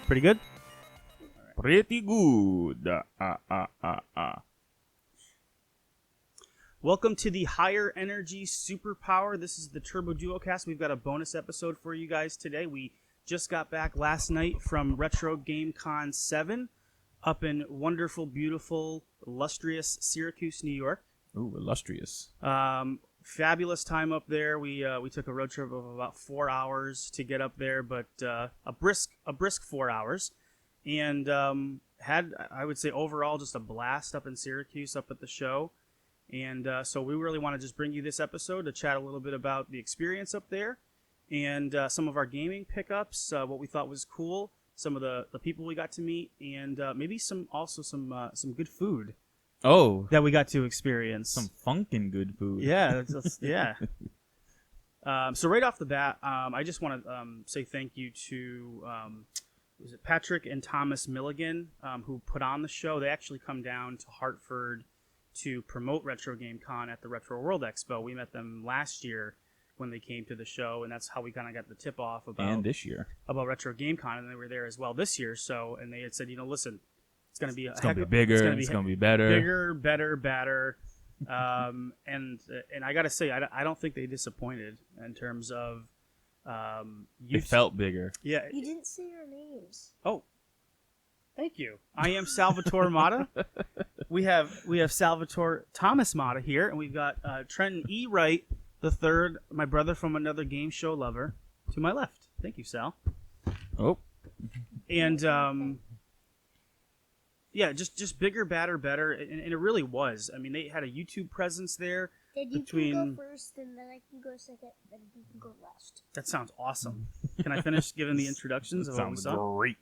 Pretty good? Pretty good. Welcome to the Higher Energy Superpower. This is the Turbo Duocast. We've got a bonus episode for you guys today. We just got back last night from Retrogamecon 7 up in wonderful, beautiful, illustrious Syracuse, New York. Ooh, illustrious. Fabulous time up there. We took a road trip of about 4 hours to get up there, but a brisk 4 hours, and had, I would say, overall just a blast up in Syracuse, up at the show. And so we really want to just bring you this episode to chat a little bit about the experience up there and some of our gaming pickups, what we thought was cool, some of the people we got to meet, and maybe some good food. Oh, that we got to experience. Some funkin' good food. Yeah, yeah. So right off the bat, I just want to say thank you to was it Patrick and Thomas Milligan, who put on the show. They actually come down to Hartford to promote Retrogamecon at the Retro World Expo. We met them last year when they came to the show, and that's how we kind of got the tip off about this year about Retrogamecon, and they were there as well this year. So, and they had said, listen, it's going to be bigger. It's going to be better. Bigger, better, badder. And I got to say, I don't think they disappointed in terms of they felt bigger. Yeah. You didn't say our names. Oh, thank you. I am Salvatore Mata. We have Salvatore Thomas Mata here, and we've got Trenton E. Wright the third, my brother from another game show lover, to my left. Thank you, Sal. Oh. And yeah, just bigger, badder, better, and it really was. I mean, they had a YouTube presence there. Did you can go first, and then I can go second, then you can go last. That sounds awesome. Can I finish giving the introductions of what we saw? Sounds great.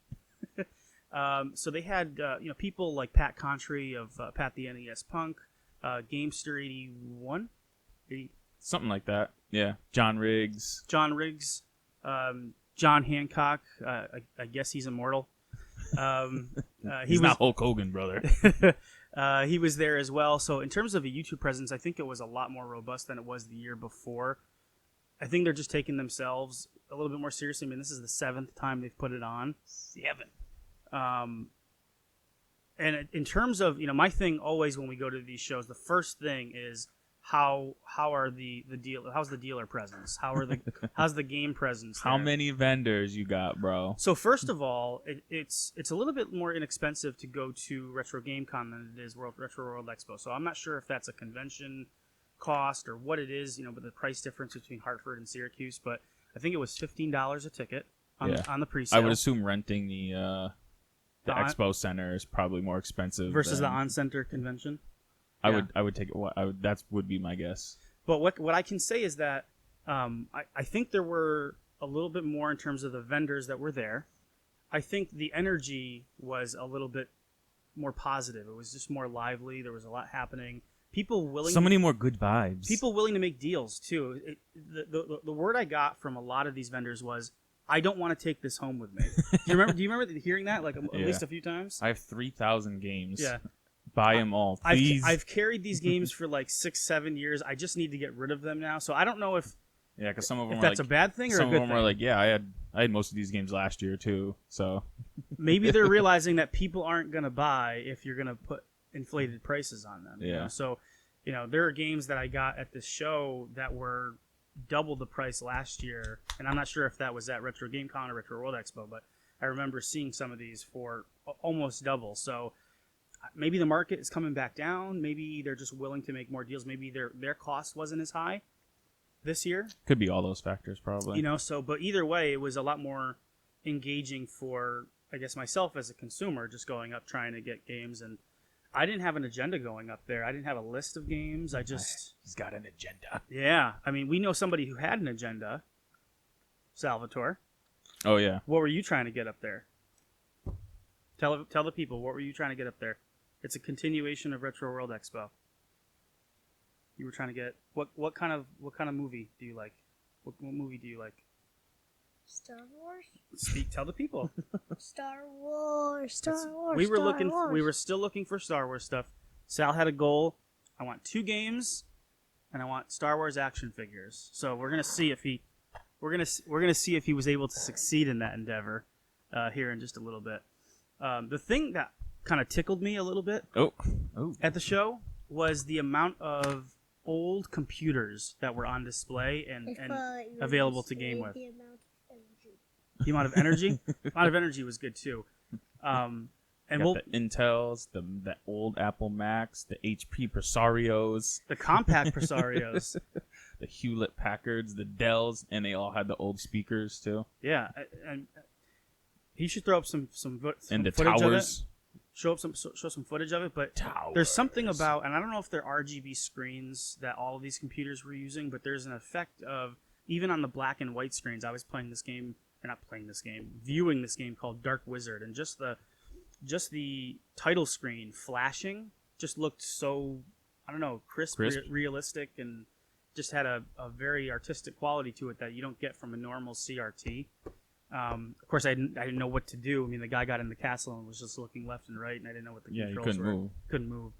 So they had people like Pat Contry of Pat the NES Punk, Gamester 81, something like that. Yeah, John Riggs, John Hancock. I guess he's immortal. He's not Hulk Hogan, brother. He was there as well. So in terms of a YouTube presence, I think it was a lot more robust than it was the year before. I think they're just taking themselves a little bit more seriously. I mean, this is the 7th time they've put it on. 7. And in terms of, my thing always when we go to these shows, the first thing is how's the dealer presence? How's the game presence? How many vendors you got, bro? So first of all, it's a little bit more inexpensive to go to Retrogamecon than it is Retro World Expo. So I'm not sure if that's a convention cost or what it is, but the price difference between Hartford and Syracuse. But I think it was $15 a ticket on the pre-sale. I would assume renting the Expo Center is probably more expensive versus the on-center convention. I would take it. That would be my guess. But what I can say is that I think there were a little bit more in terms of the vendors that were there. I think the energy was a little bit more positive. It was just more lively. There was a lot happening. So many more good vibes. People willing to make deals too. The word I got from a lot of these vendors was, "I don't want to take this home with me." Do you remember hearing that at least a few times? I have 3,000 games. Yeah. Buy them all, please. I've carried these games for like 6-7 years. I just need to get rid of them now. So I don't know if because some of them that's a bad thing or a good thing. Some of them are like, I had most of these games last year too. So maybe they're realizing that people aren't gonna buy if you're gonna put inflated prices on them. Yeah. So there are games that I got at this show that were double the price last year, and I'm not sure if that was at Retrogamecon or Retro World Expo, but I remember seeing some of these for almost double. So maybe the market is coming back down. Maybe they're just willing to make more deals. Maybe their cost wasn't as high this year. Could be all those factors, probably. But either way, it was a lot more engaging for, I guess, myself as a consumer, just going up trying to get games. And I didn't have an agenda going up there. I didn't have a list of games. He's got an agenda. Yeah. I mean, we know somebody who had an agenda, Salvatore. Oh, yeah. What were you trying to get up there? Tell the people, what were you trying to get up there? It's a continuation of Retro World Expo. You were trying to get what kind of movie do you like? What movie do you like? Star Wars. Tell the people. Star Wars. We were still looking for Star Wars stuff. Sal had a goal. I want 2 games, and I want Star Wars action figures. So we're gonna see if he was able to succeed in that endeavor. here in just a little bit. The thing that kind of tickled me a little bit at the show was the amount of old computers that were on display and available to game with. The amount of energy? The amount of energy was good too. And the Intels, the old Apple Macs, the HP Presarios, the compact Presarios, the Hewlett Packards, the Dells, and they all had the old speakers too. Yeah, and he should throw up some and the footage towers. Of it. Show some footage of it, but there's something about, and I don't know if they're RGB screens that all of these computers were using, but there's an effect of, even on the black and white screens, I was viewing this game called Dark Wizard, and just the title screen flashing just looked so, I don't know, crisp. Realistic, and just had a very artistic quality to it that you don't get from a normal CRT. Of course, I didn't know what to do. I mean, the guy got in the castle and was just looking left and right, and I didn't know what the controls were. Move. Couldn't move.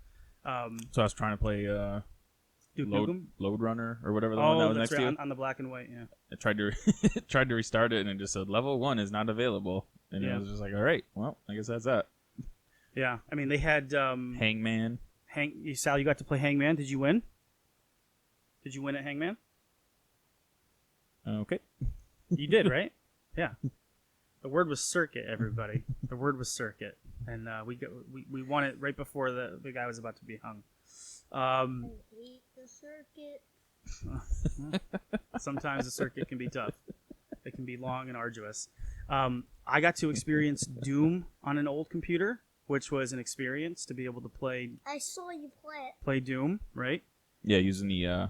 So I was trying to play Load Runner or whatever the one that was next to you. On the black and white. Yeah. I tried to restart it, and it just said level 1 is not available, and it was just like, all right, well, I guess that's that. Yeah, I mean, they had Hangman. Sal, you got to play Hangman. Did you win? Did you win at Hangman? Okay. You did, right? Yeah. The word was circuit, everybody. The word was circuit, and we won it right before the guy was about to be hung. I hate the circuit. Sometimes the circuit can be tough. It can be long and arduous. I got to experience Doom on an old computer, which was an experience to be able to play. I saw you play it. Play Doom, right? Yeah, using the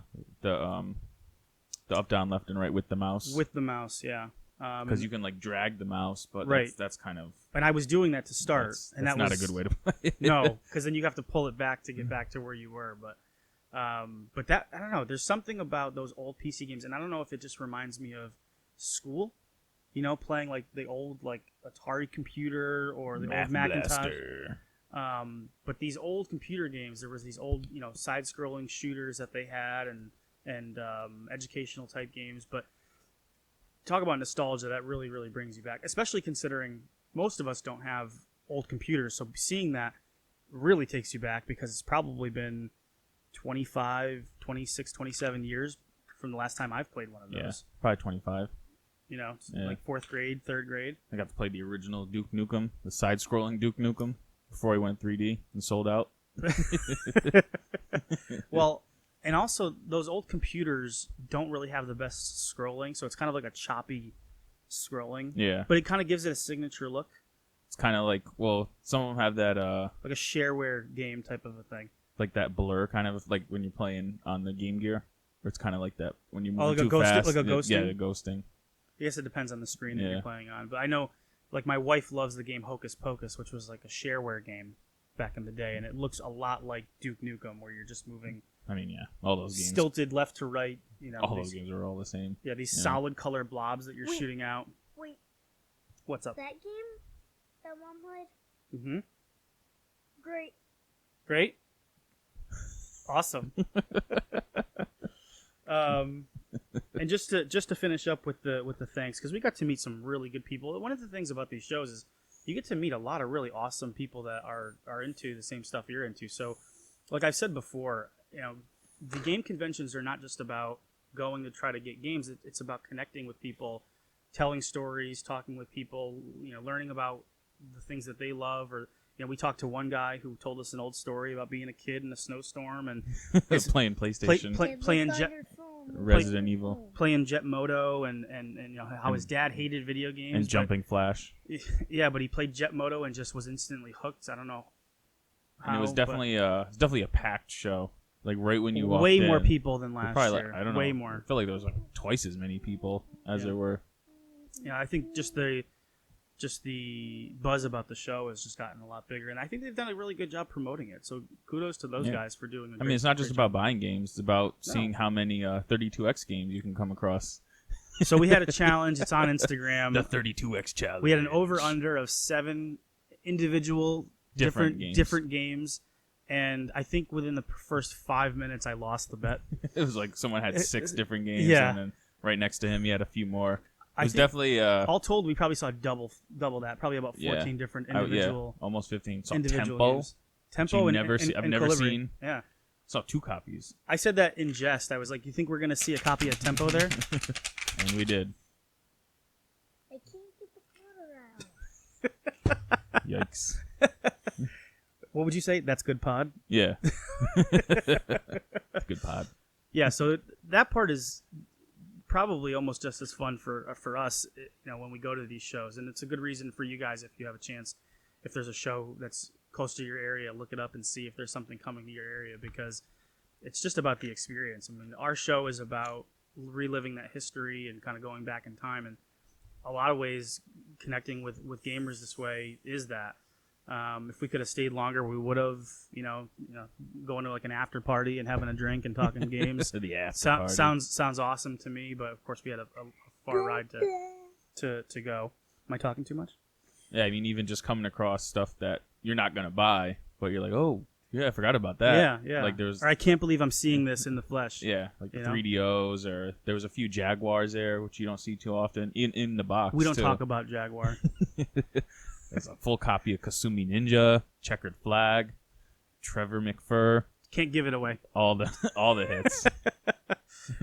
up, down, left, and right with the mouse. With the mouse, yeah. Because you can like drag the mouse, but that's kind of. And I was doing that to start, that's and that not was a good way to play it. No, because then you have to pull it back to get back to where you were. But that, I don't know. There's something about those old PC games, and I don't know if it just reminds me of school. You know, playing like the old like Atari computer or the old Macintosh. But these old computer games, there was these old side-scrolling shooters that they had, and educational type games, but. Talk about nostalgia, that really, really brings you back, especially considering most of us don't have old computers. So seeing that really takes you back because it's probably been 25, 26, 27 years from the last time I've played one of those. Yeah, probably 25. Like 4th grade, 3rd grade. I got to play the original Duke Nukem, the side-scrolling Duke Nukem, before he went 3D and sold out. Well... And also, those old computers don't really have the best scrolling, so it's kind of like a choppy scrolling. Yeah. But it kind of gives it a signature look. It's kind of like, well, some of them have that... like a shareware game type of a thing. Like that blur, kind of like when you're playing on the Game Gear. Where it's kind of like that when you move like too fast. Like a ghosting? Yeah, the ghosting. I guess it depends on the screen that you're playing on. But I know, like, my wife loves the game Hocus-Pocus, which was like a shareware game back in the day, and it looks a lot like Duke Nukem, where you're just moving... I mean, yeah, all those games. Stilted left to right. All those games are all the same. Yeah, these solid color blobs that you're shooting out. Wait. What's up? That game that Mom played? Mm-hmm. Great. Awesome. And just to finish up with the thanks, because we got to meet some really good people. One of the things about these shows is you get to meet a lot of really awesome people that are into the same stuff you're into. So, like I've said before, the game conventions are not just about going to try to get games. It's about connecting with people, telling stories, talking with people, learning about the things that they love. Or, we talked to one guy who told us an old story about being a kid in a snowstorm and playing PlayStation, playing Resident Evil, playing Jet Moto, and how his dad hated video games and Jumping Flash. Yeah, but he played Jet Moto and just was instantly hooked. I don't know. And it was definitely a packed show. Like right when you walked way in, more people than last year. I don't know. Way more. I feel like there was like twice as many people as there were. Yeah, I think just the buzz about the show has just gotten a lot bigger, and I think they've done a really good job promoting it. So kudos to those guys for doing. It's not just about buying games; it's about seeing how many 32X games you can come across. So we had a challenge. It's on Instagram. The 32X challenge. We had an over/under of 7 individual different games. And I think within the first 5 minutes, I lost the bet. It was like someone had 6 different games, Yeah. and then right next to him, he had a few more. It was definitely all told, we probably saw double that, probably about 14 different individual, almost 15. So individual Tempo, games. Tempo and I've never Colibri. seen. Yeah, Saw 2 copies, I said that in jest. I was like, "You think we're gonna see a copy of Tempo there?" and we did. I can't get the pod around. Yikes! What would you say? That's good pod. Yeah, good pod. Yeah, so that part is probably almost just as fun for us, when we go to these shows, and it's a good reason for you guys if you have a chance. If there's a show that's close to your area, look it up and see if there's something coming to your area, because it's just about the experience. I mean, our show is about reliving that history and kind of going back in time, and a lot of ways connecting with gamers this way is that. If we could have stayed longer, we would have, going to like an after party and having a drink and talking games. The after party. Sounds awesome to me, but of course we had a far ride to go. Am I talking too much? Yeah, I mean, even just coming across stuff that you're not gonna buy, but you're like, oh, yeah, I forgot about that. Yeah. Like there's, or I can't believe I'm seeing this in the flesh. yeah, like 3DOs, or there was a few Jaguars there, which you don't see too often in the box. We don't too. talk about Jaguar. There's a full copy of Kasumi Ninja, Checkered Flag, Trevor McFur. Can't give it away. All the hits.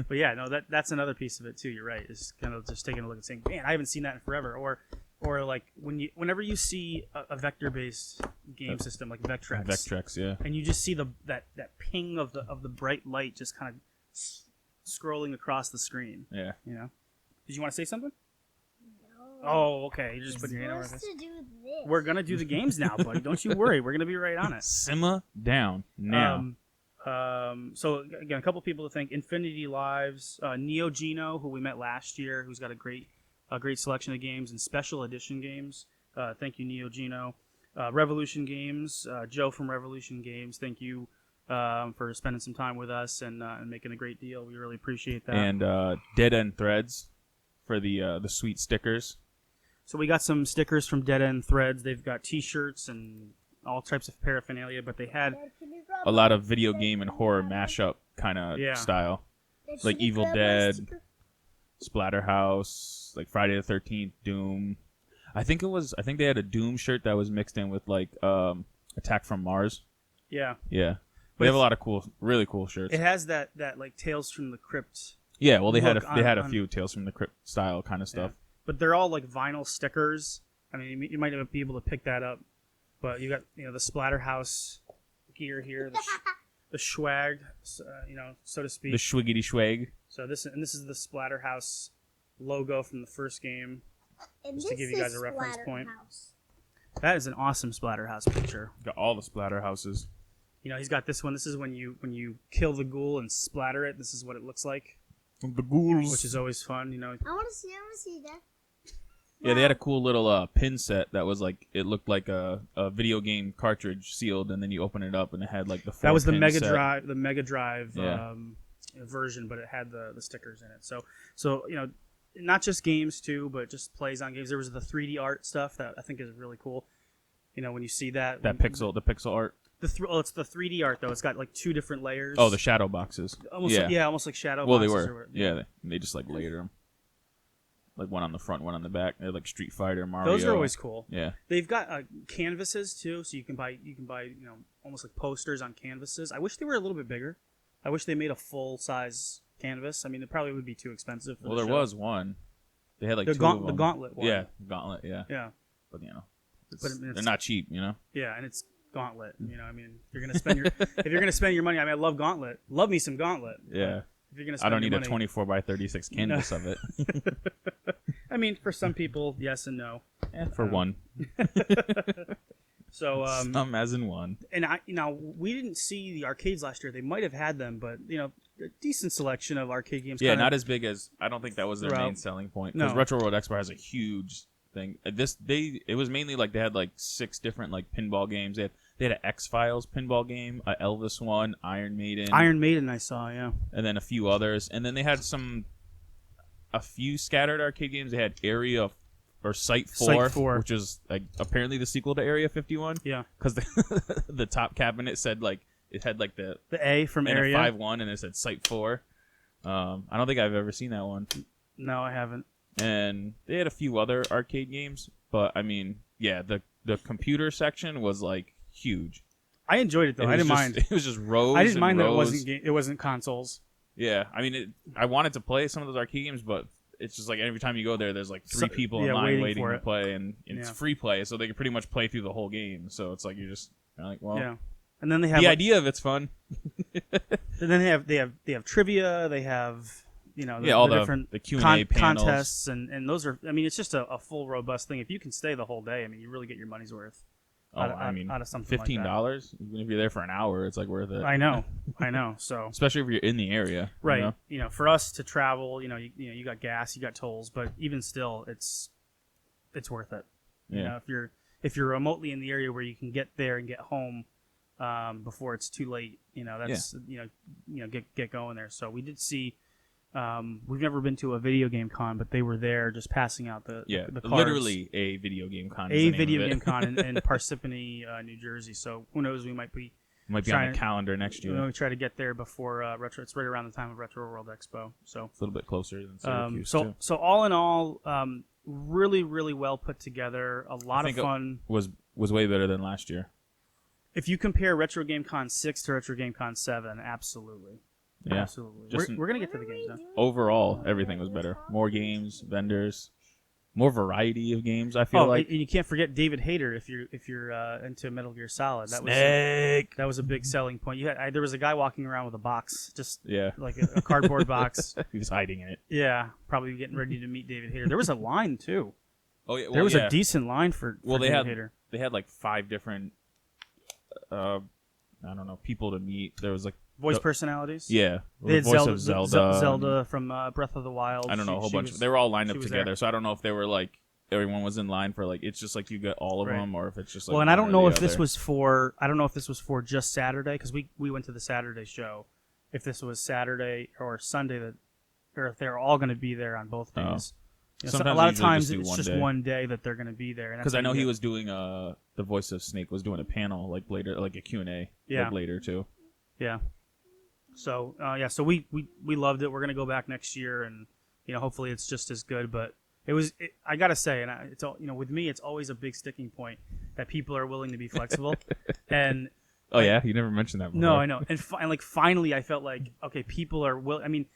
But yeah, no, that's another piece of it too. You're right. It's kind of just taking a look and saying, man, I haven't seen that in forever. Or like whenever you see a vector-based game system like Vectrex, yeah. and you just see that ping of the bright light just kind of scrolling across the screen. Yeah. Did you want to say something? No. Oh, okay. You just put your hand over supposed this. to do this. We're gonna do the games now, buddy. Don't you worry. We're gonna be right on it. Simmer down now. So again, a couple people to thank: Infinity Lives, Neo Geno, who we met last year, who's got a great selection of games and special edition games. Thank you, Neo Geno. Revolution Games, Joe from Revolution Games. Thank you for spending some time with us and making a great deal. We really appreciate that. And Dead End Threads for the sweet stickers. So we got some stickers from Dead End Threads. They've got T-shirts and all types of paraphernalia, but they had Dad, can you grab a lot of video game and horror mashup kind of style, Dad, like can you Evil grab my Dead, sticker? Splatterhouse, like Friday the 13th, Doom. I think they had a Doom shirt that was mixed in with like Attack from Mars. Yeah. Yeah. But They have a lot of really cool shirts. It has that like Tales from the Crypt. Yeah, well they had look a on- few Tales from the Crypt style kind of stuff. But they're all like vinyl stickers. I mean, you might not be able to pick that up, but you got the Splatterhouse gear here, the swag, so to speak. The schwiggity schwag. So this is the Splatterhouse logo from the first game. And Just to this give you guys is a reference point. Splatterhouse. That is an awesome Splatterhouse picture. Got all the Splatterhouses. He's got this one. This is when you kill the ghoul and splatter it. This is what it looks like, The ghouls. which is always fun. I want to see that. Yeah, they had a cool little pin set that was like, it looked like a video game cartridge sealed, and then you open it up and it had like the 4 That was the pin Mega set. Drive, Yeah. Version, but it had the stickers in it. So not just games too, but just plays on games. There was the 3D art stuff that I think is really cool. When you see that The pixel art. it's the 3D art though. It's got like 2 different layers. Oh, the shadow boxes. almost yeah. almost like shadow. Well, they boxes were. or- Yeah, they just like layered them. Like one on the front, one on the back. They're like Street Fighter, Mario. Those are always cool. Yeah. They've got canvases too, so you can buy almost like posters on canvases. I wish they were a little bit bigger. I wish they made a full size canvas. I mean, it probably would be too expensive. For Well, the there show. was one. They had like the 2 of them. the gauntlet one. Yeah, gauntlet. Yeah, Yeah. but But it's- they're not cheap. Yeah, and it's Gauntlet. I mean, if you're gonna spend your money, I mean, I love Gauntlet. Love me some Gauntlet. Yeah. If you're gonna spend I don't your need money, a 24x36 canvas of it. I mean, for some people, yes and no. For one. So, Some as in one. and we didn't see the arcades last year. They might have had them, but a decent selection of arcade games. Yeah, kinda- not as big as, I don't think that was their Throughout. main selling point. No. Because Retro World Expo has a huge thing. It was mainly like they had like 6 different like pinball games. They had an X-Files pinball game, a Elvis one, Iron Maiden. Iron Maiden, I saw, yeah. And then a few others. And then they had a few scattered arcade games. They had Site 4, which is like apparently the sequel to Area 51. Yeah. Because the top cabinet said like, it had like the A from and Area. a 5-1 and it said Site 4. I don't think I've ever seen that one. No, I haven't. and they had a few other arcade games. But I mean, yeah, the computer section was like huge. I enjoyed it though. I didn't mind. It was just rows. I didn't mind and that rows. it wasn't consoles. Yeah, I mean, I wanted to play some of those arcade games, but it's just like every time you go there's like three people in line waiting to play, and it's free play, so they can pretty much play through the whole game. So it's like you're like, well, yeah. And then they have the idea of it's fun. And then they have trivia. They have all the the different the Q&A panels. contests, and those are. I mean, it's just a full robust thing. If you can stay the whole day, I mean, you really get your money's worth. Out of something like that. $15. Even if you're there for an hour, it's like worth it. I know. So especially if you're in the area, right? For us to travel, you got gas, you got tolls, but even still, it's worth it. Yeah. If you're remotely in the area where you can get there and get home before it's too late, that's get going there. So we did see. We've never been to a video game con, but they were there just passing out the cards. Literally a video game con. A video game con in Parsippany, New Jersey. So who knows? We might be on the calendar next year. We try to get there before Retro. It's right around the time of Retro World Expo. So it's a little bit closer than Syracuse. So all in all, really really well put together. A lot of fun. Was way better than last year. If you compare Retrogamecon 6 to Retrogamecon 7, absolutely. Yeah, absolutely. We're gonna get to the games now. Overall, everything was better. More games, vendors, more variety of games. I feel like. And you can't forget David Hayter if you're into Metal Gear Solid. That was a big selling point. There was a guy walking around with a box, just like a cardboard box. He was hiding it. Yeah, probably getting ready to meet David Hayter. There was a line too. Oh yeah, there was a decent line for David Hayter. They had like 5 different, I don't know, people to meet. There was like. Voice personalities? Yeah. They had voice of Zelda. Zelda from Breath of the Wild. I don't know, a whole bunch. They were all lined up together, so I don't know if they were like, everyone was in line for like, it's just like you get all of them, or if it's just like. Well, and I don't know if this was for just Saturday, because we went to the Saturday show. If this was Saturday or Sunday, or if they're all going to be there on both days. A lot of times it's just one day that they're going to be there. Because I know he was doing, the voice of Snake was doing a panel like later, like a Q&A like later too. Yeah. So so we loved it. We're gonna go back next year, and hopefully it's just as good. But I gotta say, and it's with me, it's always a big sticking point that people are willing to be flexible. And you never mentioned that before. No, I know. And finally, I felt like people are willing. I mean,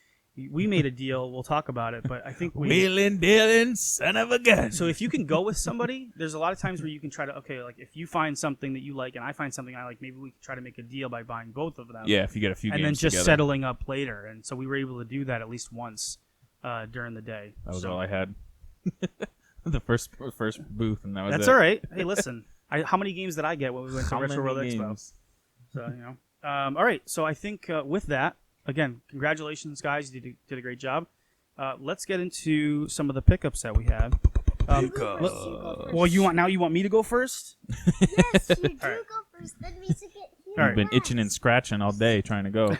we made a deal. We'll talk about it, but I think wheeling, dealing, son of a gun. So if you can go with somebody, there's a lot of times where you can try to like if you find something that you like and I find something I like, maybe we can try to make a deal by buying both of them. Yeah, if you get a few games and then just together. settling up later. And so we were able to do that at least once during the day. That was all I had. The first booth, and that was That's it. all right. Hey, listen, how many games did I get when we went to Retro World Expo? So all right. So I think with that. Again, congratulations, guys. You did a great job. Let's get into some of the pickups that we had. Well, you want me to go first? Yes, you do go first. Then we get here. All right. You've been itching and scratching all day trying to go.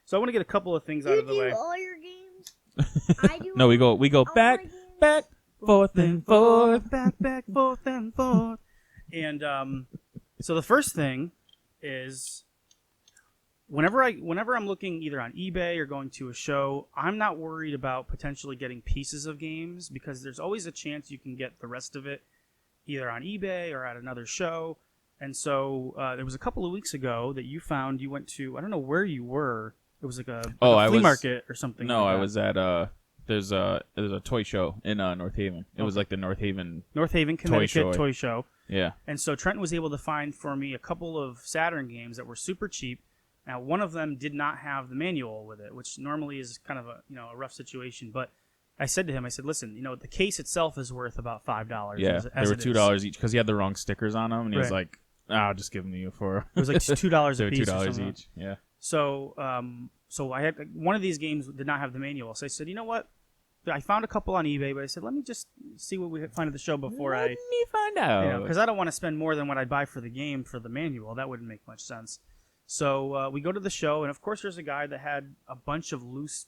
So I want to get a couple of things out of the way. You do all your games. I do. No, we go back, forth and forth, back, forth and forth. And so the first thing is. Whenever I'm looking either on eBay or going to a show, I'm not worried about potentially getting pieces of games because there's always a chance you can get the rest of it either on eBay or at another show. And so there was a couple of weeks ago that you went to, I don't know where you were. It was like a flea market or something. No, like I was at there's a toy show in North Haven. It was like the North Haven, Connecticut toy show. Yeah. And so Trenton was able to find for me a couple of Saturn games that were super cheap. Now, one of them did not have the manual with it, which normally is kind of a rough situation. But I said to him, listen, the case itself is worth about $5. Yeah, they were $2 each because he had the wrong stickers on them, and he was like, "I'll just give them to you for." It was like $2 a piece. $2 each. Yeah. So, I had one of these games did not have the manual, so I said, you know what? I found a couple on eBay, but I said, let me just see what we find at the show before Let me find out. Because I don't want to spend more than what I'd buy for the game for the manual. That wouldn't make much sense. So we go to the show, and of course there's a guy that had a bunch of loose.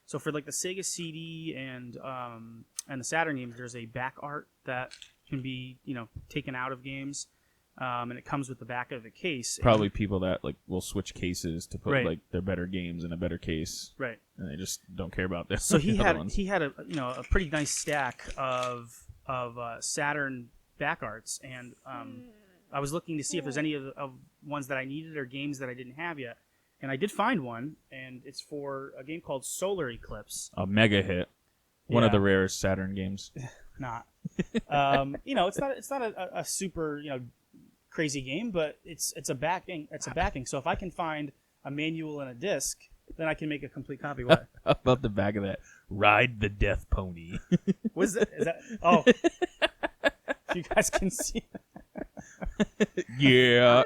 So for like the Sega CD and the Saturn games, there's a back art that can be taken out of games. and it comes with the back of the case. Probably people that like will switch cases to put Right. like their better games in a better case, Right. and they just don't care about this. So he had a a pretty nice stack of Saturn back arts, and I was looking to see if there's any of ones that I needed or games that I didn't have yet, and I did find one, and it's for a game called Solar Eclipse. A mega hit, one of the rarest Saturn games. Not, it's not a super crazy game, but it's a backing. It's a backing. So if I can find a manual and a disc, then I can make a complete copy. What? How about the back of that? Ride the Death Pony. Was that? Is that? Oh, you guys can see. Yeah.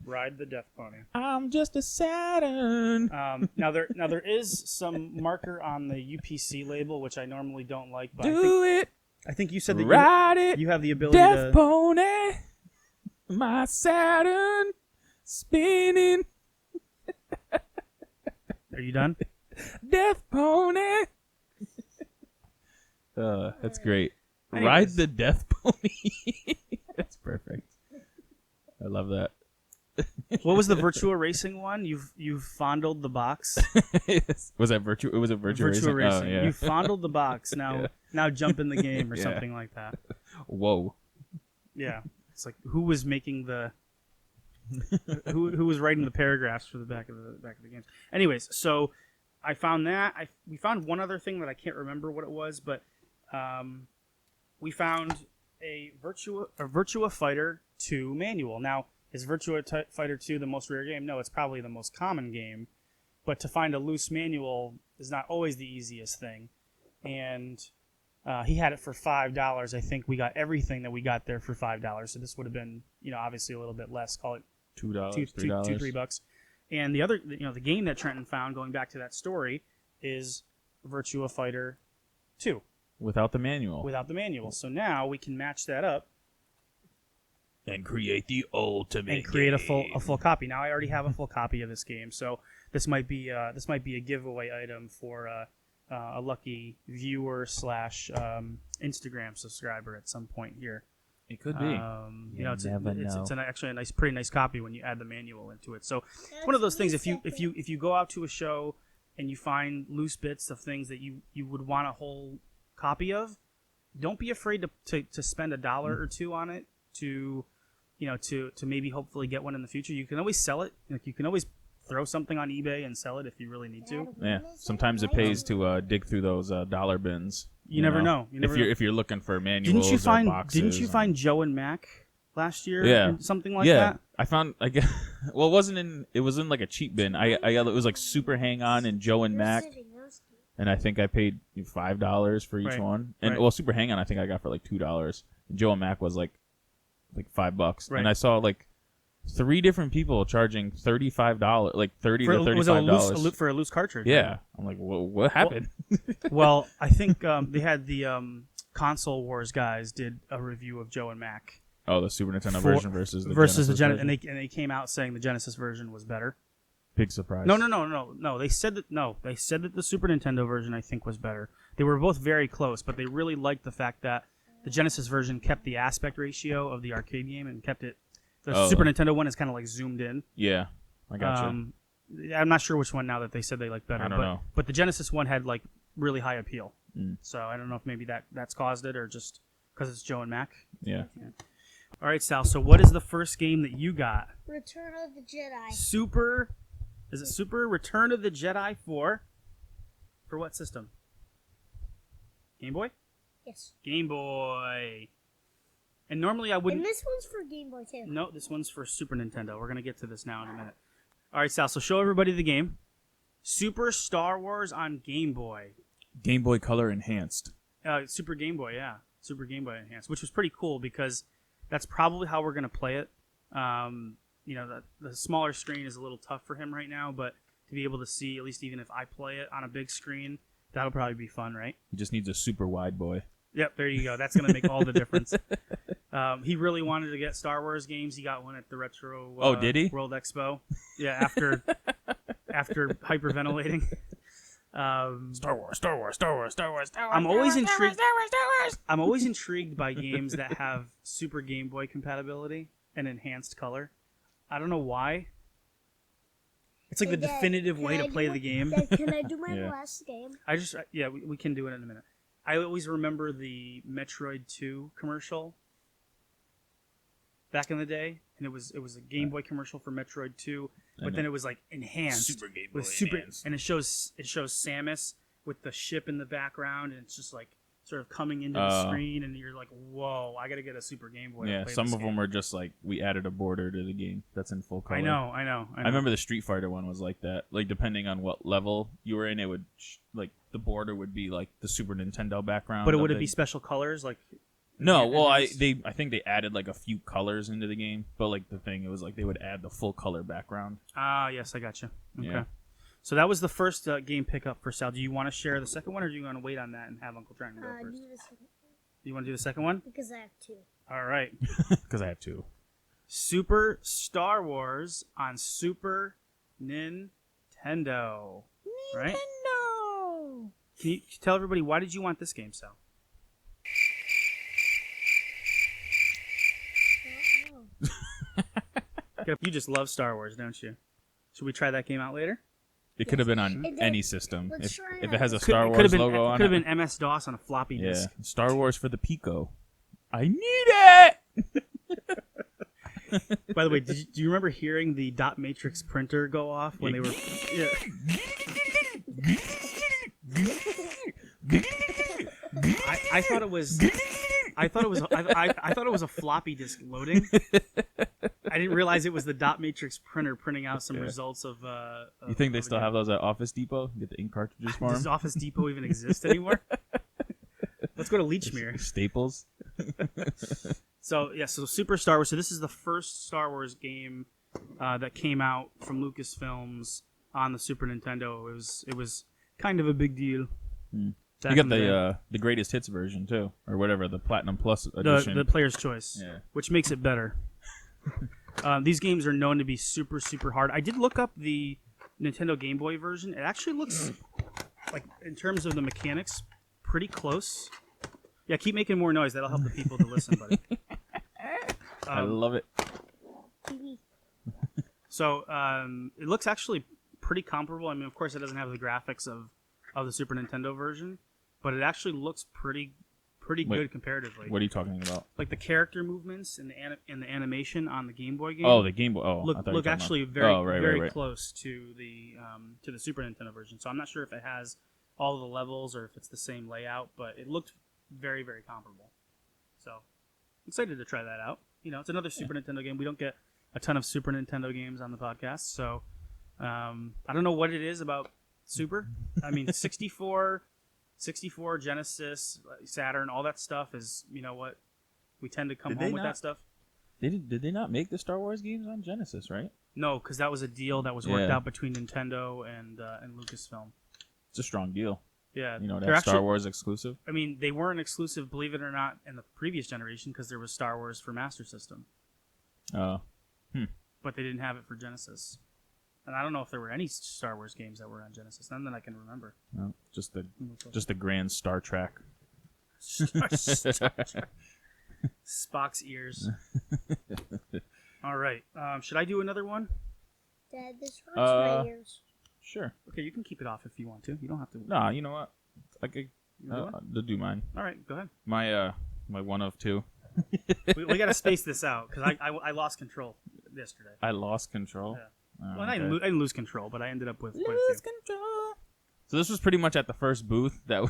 Ride the Death Pony. I'm just a Saturn. Now there is some marker on the UPC label, which I normally don't like. But I think you said that you have the ability Death Pony. My Saturn spinning. Are you done? Death Pony. That's great. Anyways. Ride the Death Pony. That's perfect. I love that. What was the Virtua Racing one? You've fondled the box. Was that Virtua? It was a Virtua Racing. Oh, yeah. You fondled the box. Now jump in the game or something like that. Whoa. Yeah, it's like who was making the who was writing the paragraphs for the back of the games. Anyways, so I found that we found one other thing that I can't remember what it was, but we found a Virtua Fighter 2 manual. Now, is Virtua Fighter 2 the most rare game? No, it's probably the most common game. But to find a loose manual is not always the easiest thing. And he had it for $5. I think we got everything that we got there for $5. So this would have been, obviously a little bit less. Call it $2, $3. And the other, the game that Trenton found, going back to that story, is Virtua Fighter 2. Without the manual. Without the manual. So now we can match that up. And create the ultimate and create game. a full copy. Now I already have a full copy of this game, so this might be a giveaway item for a lucky viewer / Instagram subscriber at some point here. It could be. It's actually a pretty nice copy when you add the manual into it. So it's one of those things. If you go out to a show and you find loose bits of things that you would want a whole copy of, don't be afraid to spend $1 or $2 on it to maybe hopefully get one in the future. You can always sell it. You can always throw something on eBay and sell it if you really need to. Yeah, sometimes it pays to dig through those dollar bins. You never know. If you're looking for manuals or boxes. Didn't you find Joe and Mac last year? Yeah, or something like that. I found. I guess. Well, it was in like a cheap bin. I got it was like Super Hang On and Joe and Mac, and I think I paid $5 for each one. And well, Super Hang On I think I got for like $2. And Joe and Mac was like $5, and I saw like 3 different people charging $35, like $30 to $35 for a loose cartridge. Yeah, right? I'm like, what happened? Well, I think they had the Console Wars guys did a review of Joe and Mac. Oh, the Super Nintendo version versus the Genesis version. and they came out saying the Genesis version was better. Big surprise. No. They said that the Super Nintendo version I think was better. They were both very close, but they really liked the fact that the Genesis version kept the aspect ratio of the arcade game and kept it. The Super Nintendo one is kind of like zoomed in. Yeah, I gotcha. I'm not sure which one now that they said they like better. I don't know. But the Genesis one had like really high appeal. So I don't know if maybe that's caused it or just because it's Joe and Mac. Yeah. All right, Sal. So what is the first game that you got? Return of the Jedi. Is it Super Return of the Jedi 4? For what system? Game Boy? Yes. Game Boy. And normally I wouldn't... And this one's for Game Boy, too. No, this one's for Super Nintendo. We're going to get to this now in a minute. All right, Sal, so show everybody the game. Super Star Wars on Game Boy. Game Boy Color Enhanced. Super Game Boy, yeah. Super Game Boy Enhanced, which was pretty cool because that's probably how we're going to play it. The smaller screen is a little tough for him right now, but to be able to see, at least even if I play it on a big screen, that'll probably be fun, right? He just needs a super wide boy. Yep, there you go. That's going to make all the difference. He really wanted to get Star Wars games. He got one at the Retro did he? World Expo. Yeah, after hyperventilating. Star Wars, Star Wars, Star Wars, Star Wars, Star Wars. I'm always Star Wars, intrigued. Star Wars, Star Wars. I'm always intrigued by games that have Super Game Boy compatibility and enhanced color. I don't know why. It's like the Dad, definitive way can to I play do the game. Dad, can I do my Yeah. last game? We can do it in a minute. I always remember the Metroid 2 commercial back in the day, and it was a Game Boy commercial for Metroid 2, but then it was like enhanced Super Game Boy with super, enhanced. and it shows Samus with the ship in the background, and it's just like sort of coming into the screen, and you're like, whoa, I gotta get a Super Game Boy. Yeah, to play some this of game. them are just like we added a border to the game that's in full color. I know. I remember the Street Fighter one was like that. Like depending on what level you were in, it would like the border would be like the Super Nintendo background. But would it be special colors like? No, Yeah, well, and I think they added like a few colors into the game, but like the thing, it was like they would add the full color background. Ah, yes, I got you. Okay. Yeah. So that was the first game pickup for Sal. Do you want to share the second one, or do you want to wait on that and have Uncle Trenton go first? Do the second one You want to do the second one? because I have two. All right. Because I have two. Super Star Wars on Super Nintendo. Right? Nintendo. Can you tell everybody why did you want this game, Sal? Oh, You just love Star Wars, don't you? Should we try that game out later? It could have been on It did. any system. Let's If, try if it it has a out. Star Could Wars have been logo on could have it. been MS DOS on a floppy Yeah, disk. Star Wars for the Pico. I need it. By the way, do you remember hearing the dot matrix printer go off when they were? Yeah. I thought it was. I thought it was a floppy disk loading. I didn't realize it was the dot matrix printer printing out some results of. You think they of a still game. have those at Office Depot? Get the ink cartridges for Does them? Office Depot even exist anymore? Let's go to Lechmere. Staples. So Super Star Wars. So this is the first Star Wars game that came out from Lucasfilms on the Super Nintendo. It was kind of a big deal. You back got in the day. the greatest hits version too, or whatever, the Platinum Plus the edition. player's choice, Yeah. which makes it better. These games are known to be super, super hard. I did look up the Nintendo Game Boy version. It actually looks like, in terms of the mechanics, pretty close. Yeah, keep making more noise. That'll help the people to listen, buddy. I love it. TV. So it looks actually pretty comparable. I mean, of course, it doesn't have the graphics of the Super Nintendo version, but it actually looks pretty Wait, good comparatively. What are you talking about? Like the character movements and the animation on the Game Boy game. Oh, the Game Boy. Oh, I look thought you were talking actually about... very right, right. close to the Super Nintendo version. So I'm not sure if it has all the levels or if it's the same layout, but it looked very, very comparable. So excited to try that out. You know, it's another Super Nintendo game. We don't get a ton of Super Nintendo games on the podcast, so I don't know what it is about Super. I mean, 64, Genesis, Saturn, all that stuff is, you know what, we tend to come Did home they with not- that stuff. Did they not make the Star Wars games on Genesis, right? No, because that was a deal that was worked Yeah. out between Nintendo and Lucasfilm. It's a strong deal. Yeah, You know, they're that Star actually- Wars exclusive. I mean, they weren't exclusive, believe it or not, in the previous generation because there was Star Wars for Master System, Oh, but they didn't have it for Genesis. And I don't know if there were any Star Wars games that were on Genesis. None that I can remember. no, just the grand Star Trek. Spock's ears. All right. Should I do another one? Dad, this hurts my ears. Sure. Okay, you can keep it off if you want to. You don't have to. Nah, you know what? I could You wanna do it? do mine. All right, go ahead. My one of two. We got to space this out because I lost control yesterday. I lost control. Yeah. Oh, Well, I okay. didn't lose control, but I ended up with quite a Lose few. control. So this was pretty much at the first booth that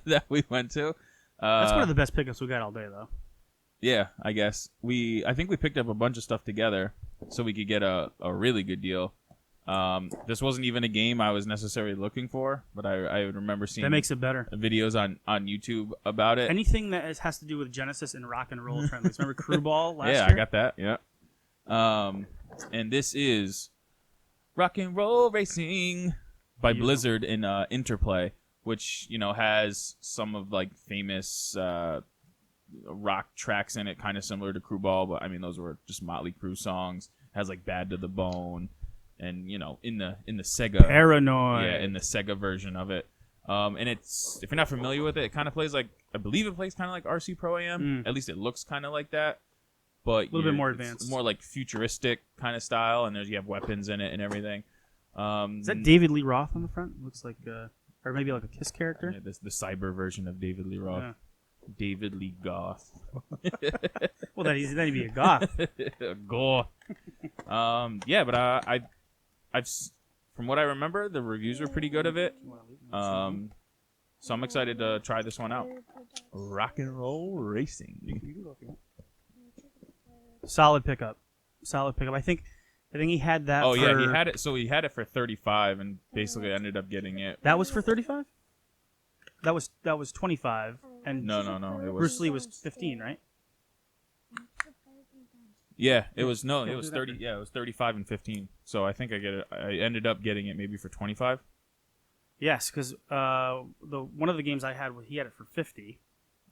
that we went to. That's one of the best pickups we got all day, though. Yeah, I guess I think we picked up a bunch of stuff together so we could get a really good deal. This wasn't even a game I was necessarily looking for, but I remember seeing That makes it better. videos on YouTube about it. Anything that has to do with Genesis and rock and roll friendlies. Remember Crew Ball last yeah, year? I got that. Yeah. And this is Rock and Roll Racing by Beautiful. Blizzard in Interplay, which has some of like famous rock tracks in it, kind of similar to Crew Ball, but I mean those were just Motley Crue songs. It has like Bad to the Bone, and in the Sega Paranoid. Yeah, in the Sega version of it. And it's, if you're not familiar with it, it kind of plays like, I believe it plays kind of like RC Pro AM. At least it looks kind of like that. But a little bit more advanced. It's more like futuristic kind of style, and you have weapons in it and everything. Is that David Lee Roth on the front? Looks like, or maybe like a Kiss character. Yeah, the cyber version of David Lee Roth. Yeah. David Lee Goth. Well, then he'd be a goth. A goth. Yeah, but I've from what I remember, the reviews were pretty good of it. So I'm excited to try this one out. Rock and roll racing. Solid pickup. I think he had that. Oh yeah, he had it. So he had it for $35, and basically ended up getting it. That was for $35. That was $25, and no. It was Bruce Lee was $15, right? Yeah, it was 30. Yeah, it was 35 and 15. So I think I ended up getting it maybe for 25. Yes, because one of the games I had, he had it for 50.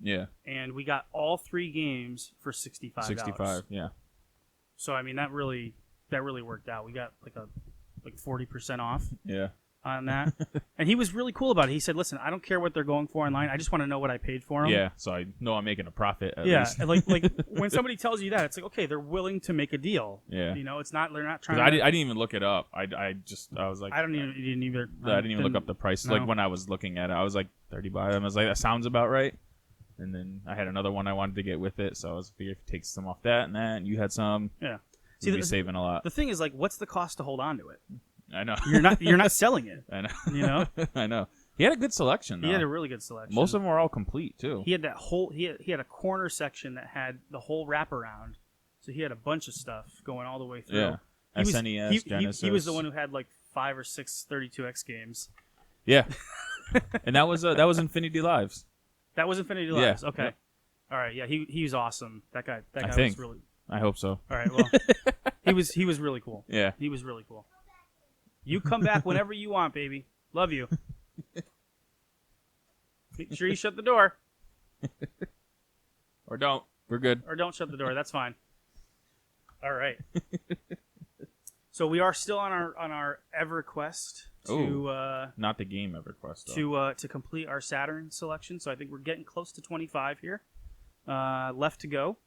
Yeah. And we got all 3 games for $65. 65, yeah. So I mean that really worked out. We got like 40% off. Yeah. On that. And he was really cool about it. He said, "Listen, I don't care what they're going for online. I just want to know what I paid for them." Yeah, so I know I'm making a profit at least. And like when somebody tells you that, it's like, okay, they're willing to make a deal. Yeah. It's not, they're not trying to... I didn't even look it up. I was like... I didn't either. I didn't even look up the price. No. Like when I was looking at it, I was like, $30. I was like, that sounds about right. And then I had another one I wanted to get with it, so I was figuring if you take some off that and that, and you had some, yeah, you'd be saving a lot. The thing is, like, what's the cost to hold on to it? I know. You're not selling it. I know. You know? I know. He had a good selection, though. He had a really good selection. Most of them were all complete, too. He had that whole... He had a corner section that had the whole wraparound. So he had a bunch of stuff going all the way through. Yeah. SNES, Genesis. He was the one who had like 5 or 6 32X games. Yeah. And that was Infinity Lives. That was Infinity Lives. Yeah. Okay. Yeah. All right. Yeah, he was awesome. That guy was really... I hope so. All right. Well, he was really cool. Yeah. He was really cool. You come back whenever you want, baby. Love you. Make sure you shut the door. Or don't. We're good. Or don't shut the door. That's fine. All right. So we are still on our EverQuest to not the game EverQuest though. To complete our Saturn selection. So I think we're getting close to 25 here. Left to go.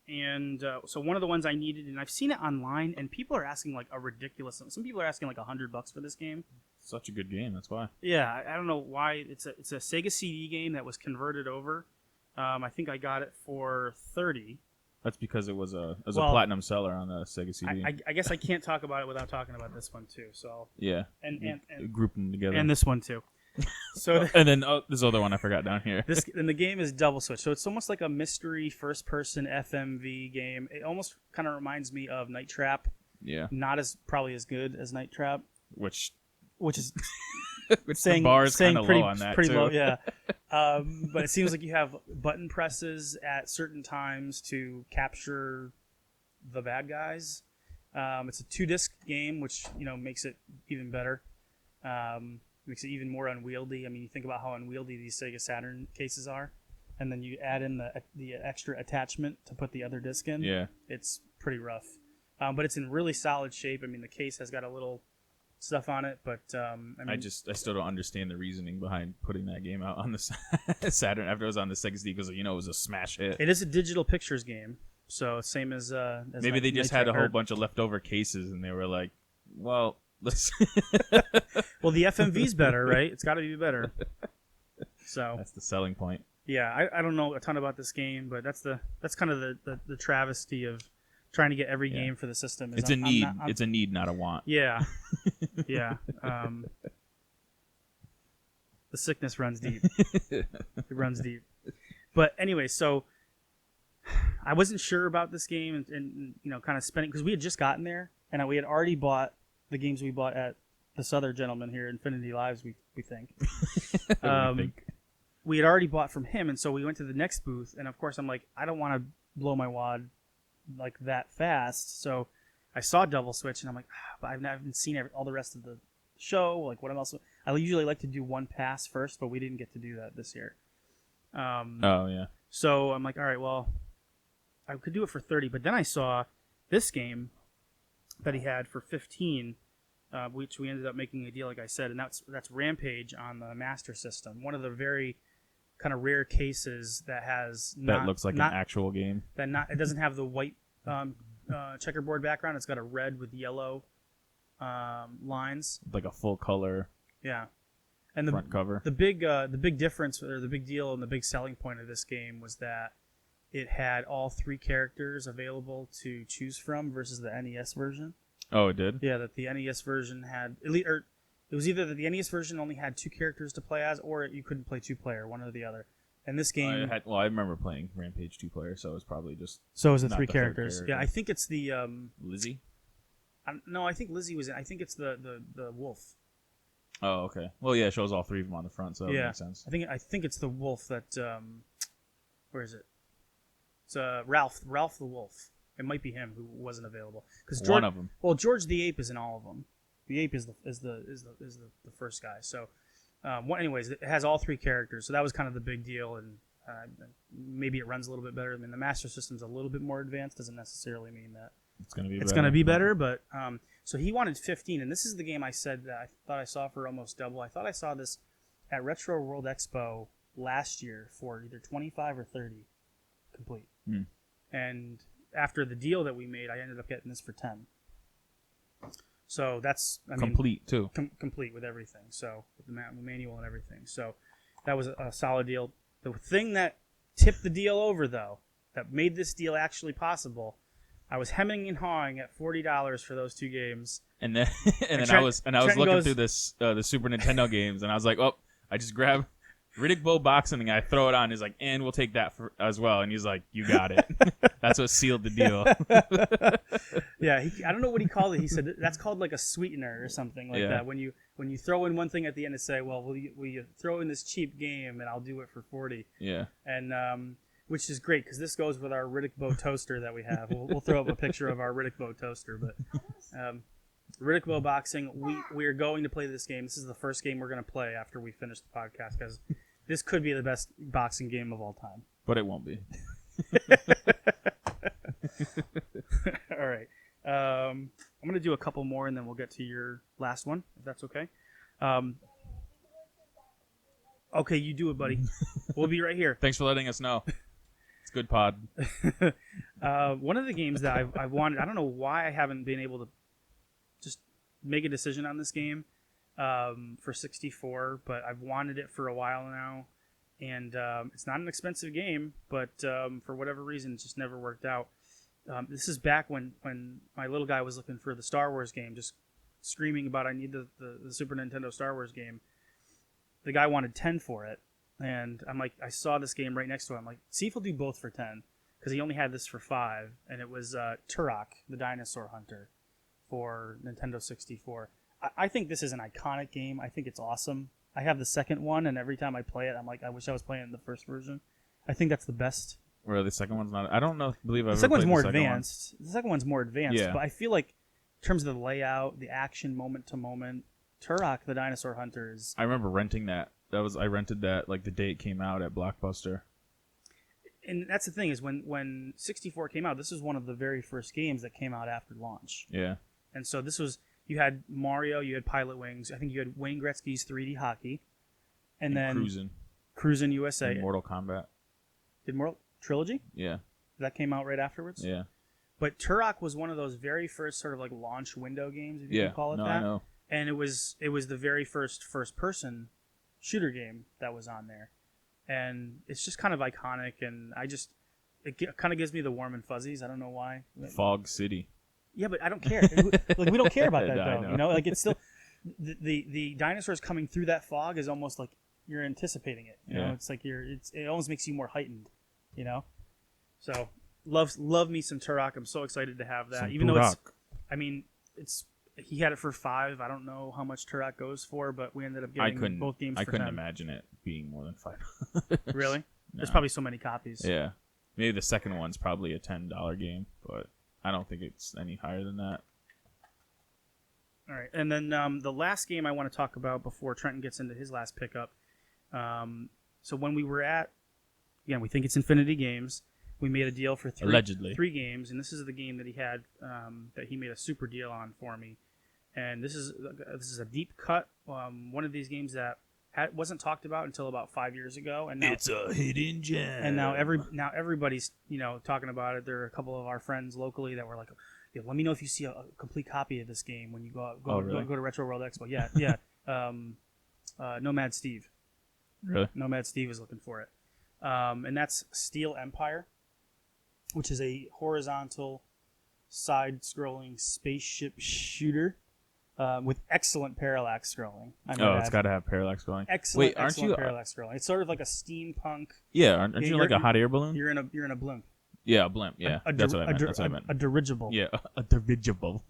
And so one of the ones I needed, and I've seen it online, and people are asking like a ridiculous. Some people are asking like $100 for this game. Such a good game. That's why. Yeah, I don't know why. It's a Sega CD game that was converted over. I think I got it for $30. That's because it was a platinum seller on the Sega CD. I guess I can't talk about it without talking about this one too. So yeah, and group them together, and this one too. So and then this other one I forgot down here. And the game is Double Switch, so it's almost like a mystery first-person FMV game. It almost kind of reminds me of Night Trap. Yeah, not probably as good as Night Trap, which is saying the bar is kind of low on that pretty too. Low, yeah. But it seems like you have button presses at certain times to capture the bad guys. It's a 2-disc game, which makes it even better. Makes it even more unwieldy. I mean, you think about how unwieldy these Sega Saturn cases are, and then you add in the extra attachment to put the other disc in. Yeah, it's pretty rough. But it's in really solid shape. I mean, the case has got a little stuff on it, but I mean, I still don't understand the reasoning behind putting that game out on the Saturn after it was on the Sega CD because it was a smash hit. It is a digital pictures game, so same as maybe they just had a whole bunch of leftover cases and they were like, well, let's. Well, the FMV's better, right? It's got to be better. So that's the selling point. Yeah, I don't know a ton about this game, but that's kind of the travesty of trying to get every game for the system. It's a need. It's a need, not a want. Yeah, yeah. The sickness runs deep. It runs deep. But anyway, so I wasn't sure about this game, and kind of spending because we had just gotten there, and we had already bought the games we bought at this other gentleman here, Infinity Lives. We think. We had already bought from him, and so we went to the next booth, and of course I'm like, I don't want to blow my wad like that fast, so I saw Double Switch, and I'm like, but I haven't seen all the rest of the show. Like, what else? I usually like to do one pass first, but we didn't get to do that this year. Oh yeah. So I'm like, all right, well, I could do it for $30, but then I saw this game that he had for $15, which we ended up making a deal, like I said, and that's Rampage on the Master System. One of the very kind of rare cases that has that looks like an actual game. It doesn't have the white checkerboard background. It's got a red with yellow lines, like a full color. Yeah, and front cover. The big difference, or the big deal, and the big selling point of this game was that it had all 3 characters available to choose from versus the NES version. Oh, it did? Yeah, that the NES version had... It was either that the NES version only had 2 characters to play as, or you couldn't play 2-player, one or the other. And this game... I remember playing Rampage 2-player, so it was probably just... So it was the 3 characters. Yeah, I think it's the... Lizzie? No, I think Lizzie was in... I think it's the wolf. Oh, okay. Well, yeah, it shows all 3 of them on the front, so that makes sense. I think it's the wolf that... where is it? It's Ralph the wolf. It might be him who wasn't available. One of them. Well, George the ape is in all of them. The ape is the first guy. So, anyways, it has all 3 characters. So that was kind of the big deal, and maybe it runs a little bit better. I mean, the Master System's a little bit more advanced. Doesn't necessarily mean that it's going to be. It's going to be better, but so he wanted 15, and this is the game I said that I thought I saw for almost double. I thought I saw this at Retro World Expo last year for either 25 or 30 complete. And after the deal that we made, I ended up getting this for 10. So that's complete too. Complete with everything. So with the manual and everything. So that was a solid deal. The thing that tipped the deal over, though, that made this deal actually possible, I was hemming and hawing at $40 for those 2 games. And then I was looking through this the Super Nintendo games, and I was like, oh, I just grab Riddick Bowe boxing, and I throw it on. He's like, and we'll take that as well. And he's like, you got it. That's what sealed the deal. Yeah, I don't know what he called it. He said that's called like a sweetener or something like that. When you throw in one thing at the end to say, well, will you throw in this cheap game and I'll do it for 40. Yeah. And which is great because this goes with our Riddick Bowe toaster that we have. We'll throw up a picture of our Riddick Bowe toaster, but. Riddick Bowe boxing. We are going to play this game. This is the first game we're going to play after we finish the podcast because this could be the best boxing game of all time. But it won't be. All right. I'm going to do a couple more and then we'll get to your last one, if that's okay. Okay, you do it, buddy. We'll be right here. Thanks for letting us know. It's good pod. One of the games that I've wanted, I don't know why I haven't been able to just make a decision on this game for 64, but I've wanted it for a while now, and it's not an expensive game, but for whatever reason, it just never worked out. This is back when my little guy was looking for the Star Wars game, just screaming about I need the Super Nintendo Star Wars game. The guy wanted 10 for it, and I'm like, I saw this game right next to him. I'm like, see if he'll do both for 10, because he only had this for 5, and it was Tarak, the Dinosaur Hunter, for Nintendo 64. I think this is an iconic game. I think it's awesome. I have the second one, and every time I play it, I'm like, I wish I was playing the first version. I think that's the best. Where the second one's not. I don't know. Believe I've the second ever one's more played the second advanced. The second one's more advanced, Yeah. but I feel like in terms of the layout, the action, moment to moment, Tarak, the Dinosaur Hunter is. I remember renting that. I rented that like the day it came out at Blockbuster. And that's the thing is when 64 came out, this was one of the very first games that came out after launch. Yeah. And so this was, you had Mario, you had Pilot Wings, I think you had Wayne Gretzky's 3D Hockey, and then Cruisin' USA. And Mortal Kombat. Did Mortal Trilogy? Yeah. That came out right afterwards? Yeah. But Turok was one of those very first sort of like launch window games, if you can call it that. I know. And it was the very first person shooter game that was on there. And it's just kind of iconic, and it kind of gives me the warm and fuzzies. I don't know why. Fog City. Yeah, but I don't care. Like we don't care about that though. You know, like it's still the dinosaurs coming through that fog is almost like you're anticipating it. You know, it's like it almost makes you more heightened. You know, so love me some Turok. I'm so excited to have that. Even though he had it for 5. I don't know how much Tarak goes for, but we ended up getting both games for 10. I couldn't imagine it being more than 5. Really? No. There's probably so many copies. Yeah. Maybe the second one's probably a $10 game, but I don't think it's any higher than that. All right. And then the last game I want to talk about before Trenton gets into his last pickup. So when we were at, again, we think it's Infinity Games. We made a deal for 3 games, and this is the game that he had that he made a super deal on for me. and this is a deep cut. One of these games that wasn't talked about until about 5 years ago, and now It's a hidden gem. And now everybody's talking about it. There are a couple of our friends locally that were like, yeah, let me know if you see a complete copy of this game when you go to Retro World Expo. Yeah. Nomad Steve. Really? Nomad Steve is looking for it. And that's Steel Empire, which is a horizontal side-scrolling spaceship shooter with excellent parallax scrolling. It's got to have parallax scrolling. Excellent. Wait, aren't you parallax scrolling? It's sort of like a steampunk. Yeah, aren't you like a hot air balloon? You're in a blimp. Yeah, a blimp. Yeah, that's what I meant. A dirigible. Yeah, a dirigible.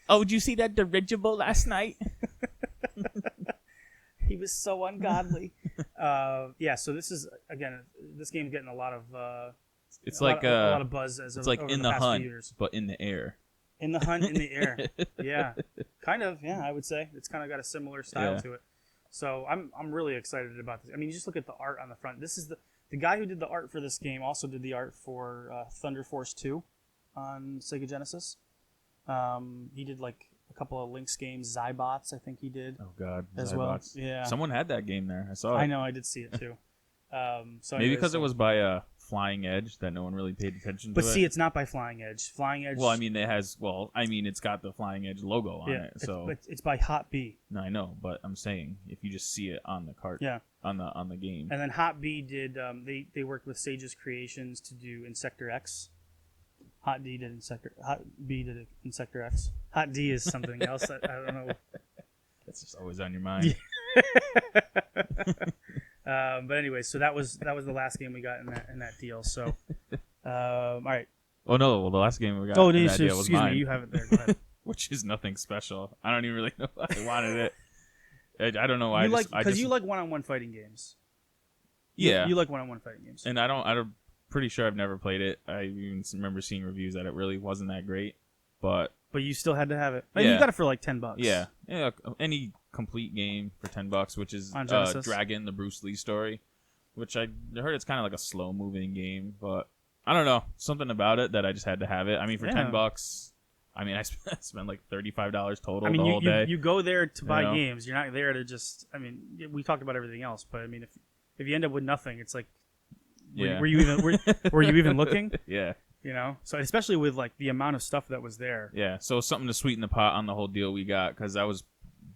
Oh, did you see that dirigible last night? He was so ungodly. So this game's getting a lot of. It's a lot of buzz it's like in the hunt, but in the air. In the hunt, in the air. Yeah, kind of. Yeah, I would say it's kind of got a similar style to it. So I'm really excited about this. I mean, you just look at the art on the front. This is the guy who did the art for this game also did the art for Thunder Force 2 on Sega Genesis. He did like a couple of Lynx games, Zybots, I think he did. Oh God, as Zybots. Well. Yeah, someone had that game there. I saw it. I know, I did see it too. Maybe because it was by Flying Edge that no one really paid attention to. But see, it's not by Flying Edge. Flying Edge. Well, I mean, it's got the Flying Edge logo on it. So it's by Hot B. No, I know, but I'm saying if you just see it on the cart, on the game. And then Hot B did. They worked with Sage's Creations to do Insector X. Hot B did Insector X. Hot D is something else. I don't know. That's just always on your mind. But anyway, so that was the last game we got in that deal. So, all right. Oh no! Well, the last game we got in that deal was mine. Excuse me, you have it there. Go ahead. Which is nothing special. I don't even really know why I wanted it. I don't know why. You like one-on-one fighting games. Yeah, you like one-on-one fighting games. And I'm pretty sure I've never played it. I even remember seeing reviews that it really wasn't that great, but you still had to have it. And you got it for like $10. Yeah, any complete game for $10, which is Dragon, the Bruce Lee story, which I heard it's kind of like a slow-moving game, but I don't know, something about it that I just had to have it. I mean, for $10, I mean, I spent like $35 total the whole day. You go there to buy games. You're not there to just. I mean, we talked about everything else, but I mean, if you end up with nothing, it's like, were you even looking? Yeah. So especially with like the amount of stuff that was there. Yeah, so something to sweeten the pot on the whole deal we got, because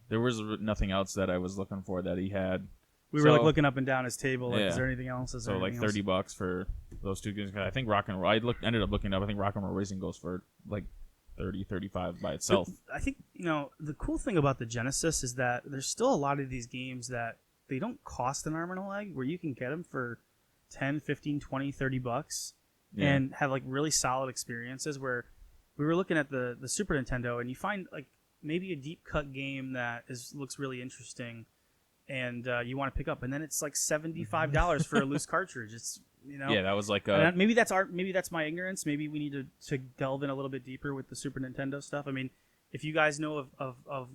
there was nothing else that I was looking for that he had. We were like looking up and down his table. Like, is there anything else? So like $30 for those two games. I think Rock and Roll. Ended up looking up. I think Rock and Roll Racing goes for like $30-$35 by itself. But I think the cool thing about the Genesis is that there's still a lot of these games that they don't cost an arm and a leg, where you can get them for $10, $15, $20, $30. Yeah. And have like really solid experiences. Where we were looking at the Super Nintendo, and you find like maybe a deep cut game that looks really interesting, and you want to pick up, and then it's like $75 for a loose cartridge. It's Yeah, that was like maybe that's my ignorance. Maybe we need to delve in a little bit deeper with the Super Nintendo stuff. I mean, if you guys know of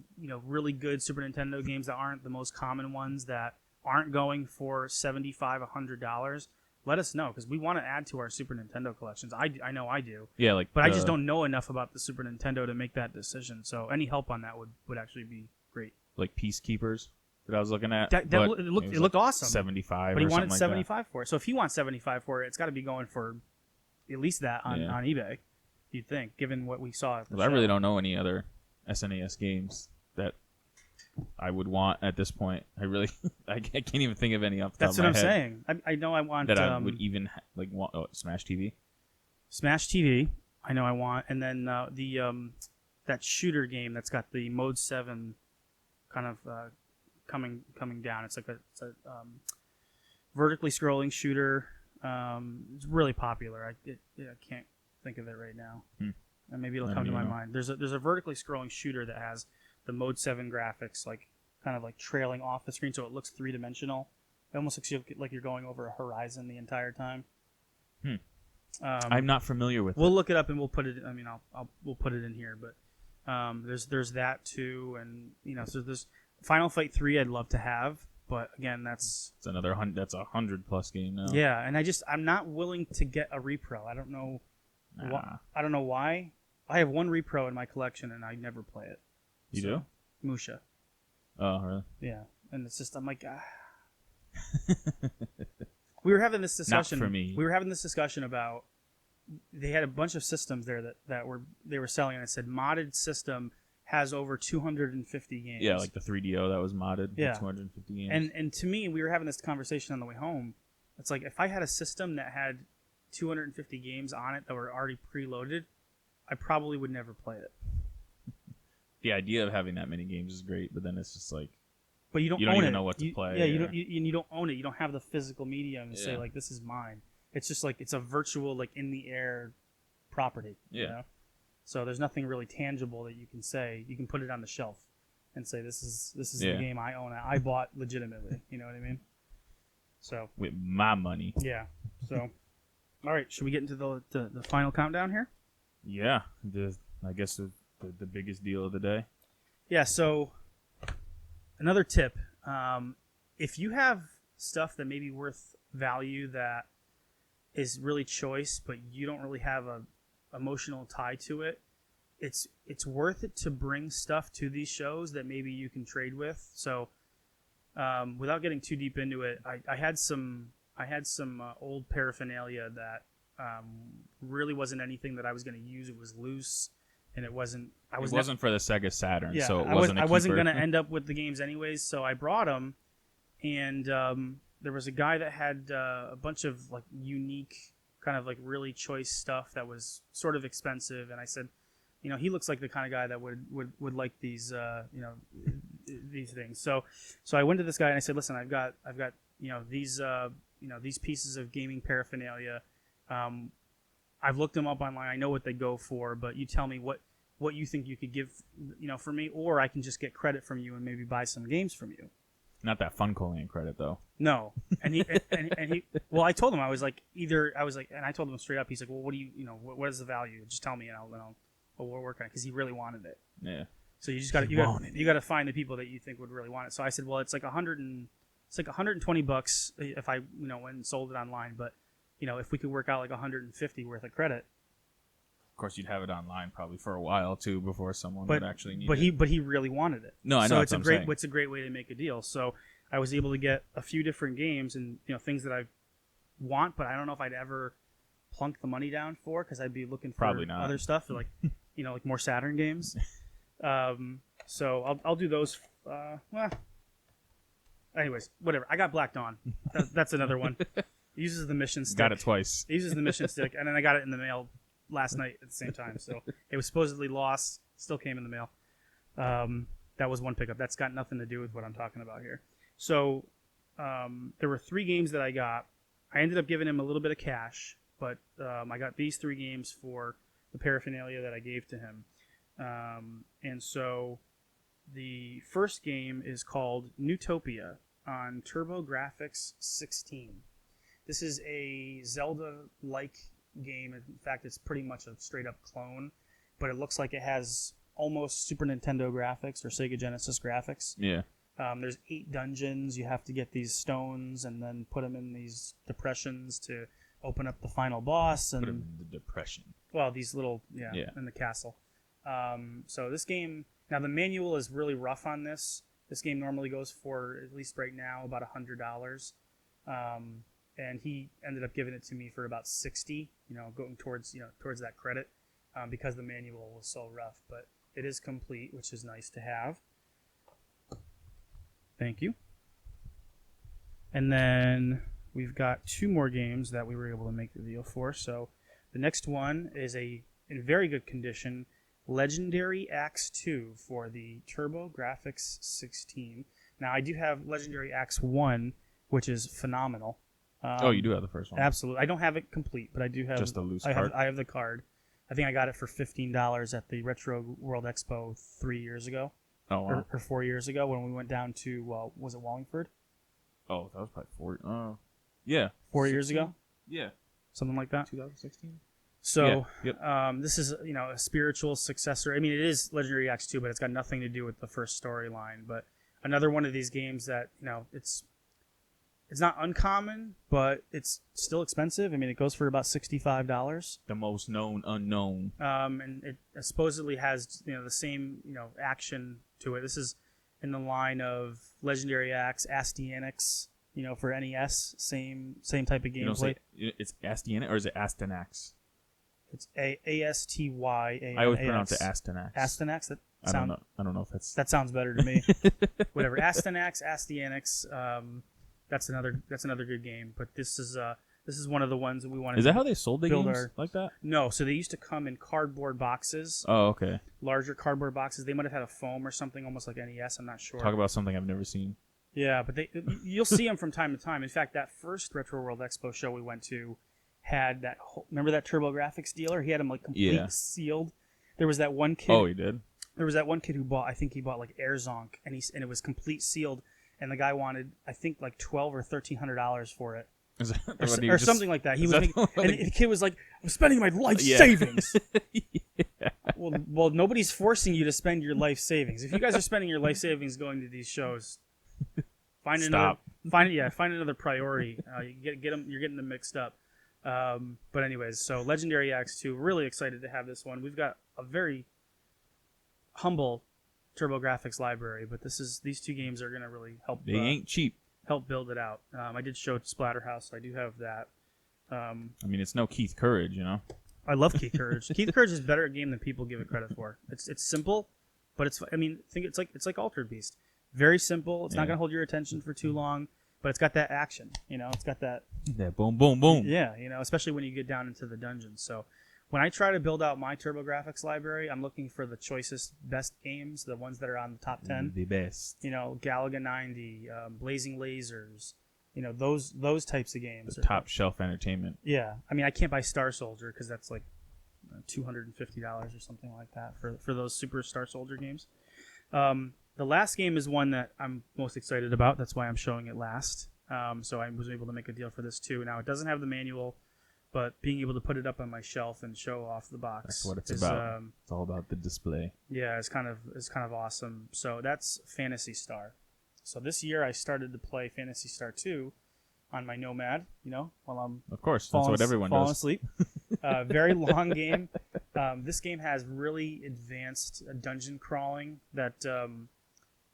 really good Super Nintendo games that aren't the most common ones, that aren't going for $75, $100. Let us know, because we want to add to our Super Nintendo collections. I know I do. Yeah, but I just don't know enough about the Super Nintendo to make that decision. So any help on that would actually be great. Like Peacekeepers that I was looking at. It looked awesome. 75. But he wanted like 75 for it. So if he wants 75 for it, it's got to be going for at least that on eBay. You'd think, given what we saw. I really don't know any other SNES games that I would want at this point. I can't even think of any off the top of my head. That's what I'm saying. I know I want that I would even want. Smash TV. Smash TV. I know I want, and then that shooter game that's got the Mode 7 kind of coming down. It's like a vertically scrolling shooter. It's really popular. I can't think of it right now. And maybe it'll come to my mind. There's a vertically scrolling shooter that has the Mode 7 graphics, like kind of like trailing off the screen, so it looks three-dimensional. It almost looks like you're going over a horizon the entire time. I'm not familiar with it. We'll look it up and we'll put it. I mean, we'll put it in here. But there's that too, and so there's Final Fight 3. I'd love to have, but again, it's another that's a $100+ game now. Yeah, and I'm not willing to get a repro. I don't know. I don't know why. I have one repro in my collection and I never play it. You do? Musha. Oh, really? Yeah, and it's just I'm like, we were having this discussion. Not for me. We were having this discussion about they had a bunch of systems there that they were selling, and it said modded system has over 250 games. Yeah, like the 3DO that was modded. Yeah. 250 games. And to me, we were having this conversation on the way home. It's like if I had a system that had 250 games on it that were already preloaded, I probably would never play it. The idea of having that many games is great, but then it's just like, but you don't even own know what to play. Yeah, you don't own it. You don't have the physical medium to say Yeah. like this is mine. It's just like it's a virtual like in the air property. Yeah. You know? So there's nothing really tangible that you can say. You can put it on the shelf and say this is Yeah. the game I own. I bought legitimately. You know what I mean? So with my money. yeah. So all right, should we get into the final countdown here? Yeah. I guess the biggest deal of the day. Yeah. So another tip: if you have stuff that may be worth value that is really choice, but you don't really have a emotional tie to it, it's worth it to bring stuff to these shows that maybe you can trade with. So without getting too deep into it, I had some old paraphernalia that really wasn't anything that I was going to use. It was loose, and it wasn't for the Sega Saturn, yeah, so it wasn't. I wasn't going to end up with the games anyways, so I brought them, and there was a guy that had a bunch of like unique, kind of like really choice stuff that was sort of expensive, and I said, you know, he looks like the kind of guy that would like these, you know, these things. So I went to this guy and I said, listen, I've got you know these pieces of gaming paraphernalia. I've looked them up online. I know what they go for, but you tell me what you think you could give, you know, for me, or I can just get credit from you and maybe buy some games from you. Not that Funko credit though. No, and he and he. Well, I told him I was like, and I told him straight up. He's like, well, what do you know? What is the value? Just tell me, and I'll we'll work on it, because he really wanted it. Yeah. So you just got to find the people that you think would really want it. So I said, well, it's like $120 if I went and sold it online, but if we could work out like 150 worth of credit. Of course, you'd have it online probably for a while too before someone would actually need it. But he really wanted it. No, I know. So it's a great way to make a deal. So I was able to get a few different games and things that I want, but I don't know if I'd ever plunk the money down for, because I'd be looking for other stuff, like like more Saturn games. So I'll do those. Well, anyways, whatever. I got Black Dawn. That's another one. It uses the mission stick. Got it twice. It uses the mission stick, and then I got it in the mail last night at the same time. So it was supposedly lost. Still came in the mail. That was one pickup. That's got nothing to do with what I'm talking about here. So there were 3 games that I got. I ended up giving him a little bit of cash, but I got these 3 games for the paraphernalia that I gave to him. And so the first game is called Nutopia on TurboGrafx 16. This is a Zelda-like game. In fact, it's pretty much a straight-up clone, but it looks like it has almost Super Nintendo graphics or Sega Genesis graphics. Yeah. There's 8 dungeons. You have to get these stones and then put them in these depressions to open up the final boss. And put them in the depression. Well, these little in the castle. So this game, now the manual is really rough on this. This game normally goes for, at least right now, about $100. And he ended up giving it to me for about $60, going towards that credit, because the manual was so rough. But it is complete, which is nice to have. Thank you. And then we've got 2 more games that we were able to make the deal for. So the next one is in very good condition, Legendary Axe 2 for the TurboGrafx 16. Now, I do have Legendary Axe 1, which is phenomenal. You do have the first one. Absolutely. I don't have it complete, but I do have just the loose card. I have the card. I think I got it for $15 at the Retro World Expo 3 years ago. Oh, wow. Or 4 years ago when we went down to, was it Wallingford? Oh, that was probably 4. Oh, yeah. 4 years ago? Yeah. Something like that? 2016? So, yeah. Yep. This is, a spiritual successor. I mean, it is Legendary Axe 2, but it's got nothing to do with the first storyline. But another one of these games that, It's not uncommon, but it's still expensive. I mean, it goes for about $65. The most known unknown. And it supposedly has the same action to it. This is in the line of Legendary Axe, Astyanax, for NES, same type of gameplay. You don't say it's Astyanax or is it Astyanax? It's Astyax. I always pronounce it Astyanax. Astyanax. I don't know if that's. That sounds better to me. Whatever. Astyanax, Astyanax. That's another good game. But this is one of the ones that we wanted. Is that how they sold the build games like that? No. So they used to come in cardboard boxes. Oh, okay. Larger cardboard boxes. They might have had a foam or something, almost like NES. I'm not sure. Talk about something I've never seen. Yeah, but you'll see them from time to time. In fact, that first Retro World Expo show we went to had that. Remember that TurboGrafx dealer? He had them like complete sealed. There was that one kid. Oh, he did. There was that one kid who bought. I think he bought like Airzonk, and it was complete sealed. And the guy wanted, I think, like $1,200 or $1,300 for it, or something like that. He was making, and the kid was like, "I'm spending my life savings." Yeah. Well, nobody's forcing you to spend your life savings. If you guys are spending your life savings going to these shows, find another priority. Get them. You're getting them mixed up. But anyways, so Legendary Axe 2, really excited to have this one. We've got a very humble TurboGrafx library, but these two games are going to really help. They ain't cheap. Help build it out. I did show Splatterhouse, so I do have that. I mean, it's no Keith Courage, I love Keith Courage. Keith Courage is better at game than people give it credit for. It's simple, but it's like Altered Beast. Very simple. It's not going to hold your attention for too long, but it's got that action. It's got that. Yeah, boom, boom, boom. Yeah, especially when you get down into the dungeons. So when I try to build out my TurboGrafx library, I'm looking for the choicest, best games, the ones that are on the top 10. The best. Galaga 90, Blazing Lasers, those types of games. The top shelf entertainment. Yeah. I mean, I can't buy Star Soldier because that's like $250 or something like that for those Super Star Soldier games. The last game is one that I'm most excited about. That's why I'm showing it last. So I was able to make a deal for this too. Now, it doesn't have the manual, but being able to put it up on my shelf and show off the box. That's what it's about. It's all about the display. Yeah, it's kind of awesome. So that's Phantasy Star. So this year I started to play Phantasy Star 2 on my Nomad, while I'm of course, that's what everyone falling does. Asleep. Very long game. This game has really advanced dungeon crawling that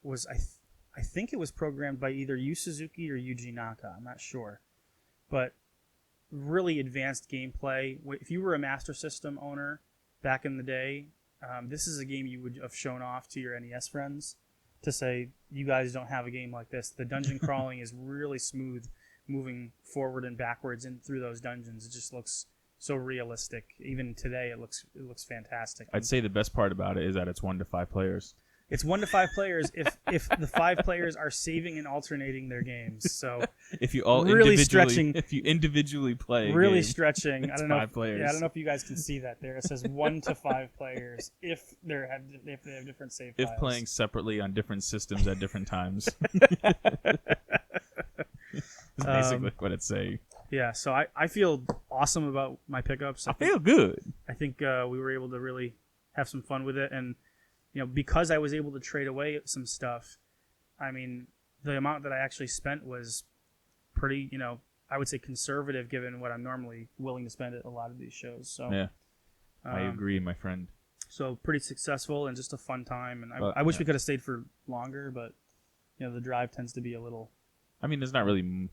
was I think it was programmed by either Yu Suzuki or Yuji Naka. I'm not sure, but really advanced gameplay. If you were a Master System owner back in the day, this is a game you would have shown off to your NES friends to say, you guys don't have a game like this. The dungeon crawling is really smooth, moving forward and backwards and through those dungeons. It just looks so realistic. Even today, it looks fantastic. I'd say the best part about it is that it's 1 to 5 players. It's 1 to 5 players if the 5 players are saving and alternating their games. So if you all really stretching, if you individually play, really stretching. I don't know. 5 players. Yeah, I don't know if you guys can see that there. It says 1 to 5 players if they have different save files. If playing separately on different systems at different times. That's basically what it's saying. Yeah, so I feel awesome about my pickups. I feel good. I think we were able to really have some fun with it, and because I was able to trade away some stuff, I mean, the amount that I actually spent was pretty, I would say conservative given what I'm normally willing to spend at a lot of these shows. So yeah, I agree, my friend. So pretty successful and just a fun time, and I wish we could have stayed for longer, but the drive tends to be a little. I mean, there's not really.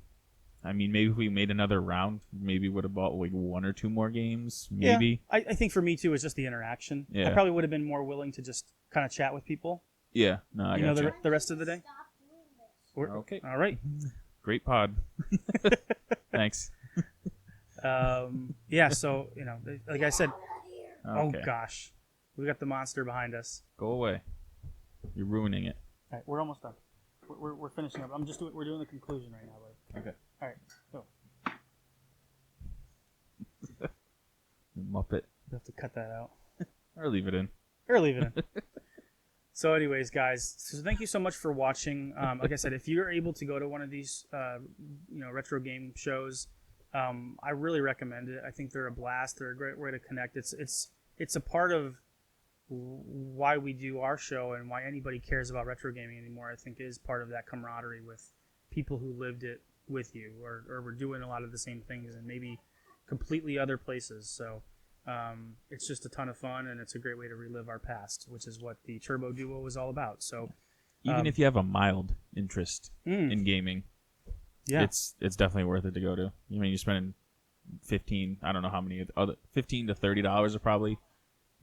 I mean, maybe if we made another round, maybe would have bought like 1 or 2 more games. Maybe. Yeah, I think for me too, it's just the interaction. Yeah. I probably would have been more willing to just kind of chat with people. Yeah. No, I got you. The rest of the day. Okay. All right. Great pod. Thanks. Yeah. So like I said. Okay. Oh gosh, we got the monster behind us. Go away. You're ruining it. All right, we're almost done. We're finishing up. We're doing the conclusion right now, buddy. Okay. All right, go. Muppet. We have to cut that out. Or leave it in. So anyways, guys, so thank you so much for watching. Like I said, if you're able to go to one of these, retro game shows, I really recommend it. I think they're a blast. They're a great way to connect. It's a part of why we do our show and why anybody cares about retro gaming anymore. I think is part of that camaraderie with people who lived with you, or we're doing a lot of the same things and maybe completely other places. So it's just a ton of fun, and it's a great way to relive our past, which is what the Turbo Duo is all about. So even if you have a mild interest in gaming, it's definitely worth it to go to. I mean, you're spending $15 to $30 are probably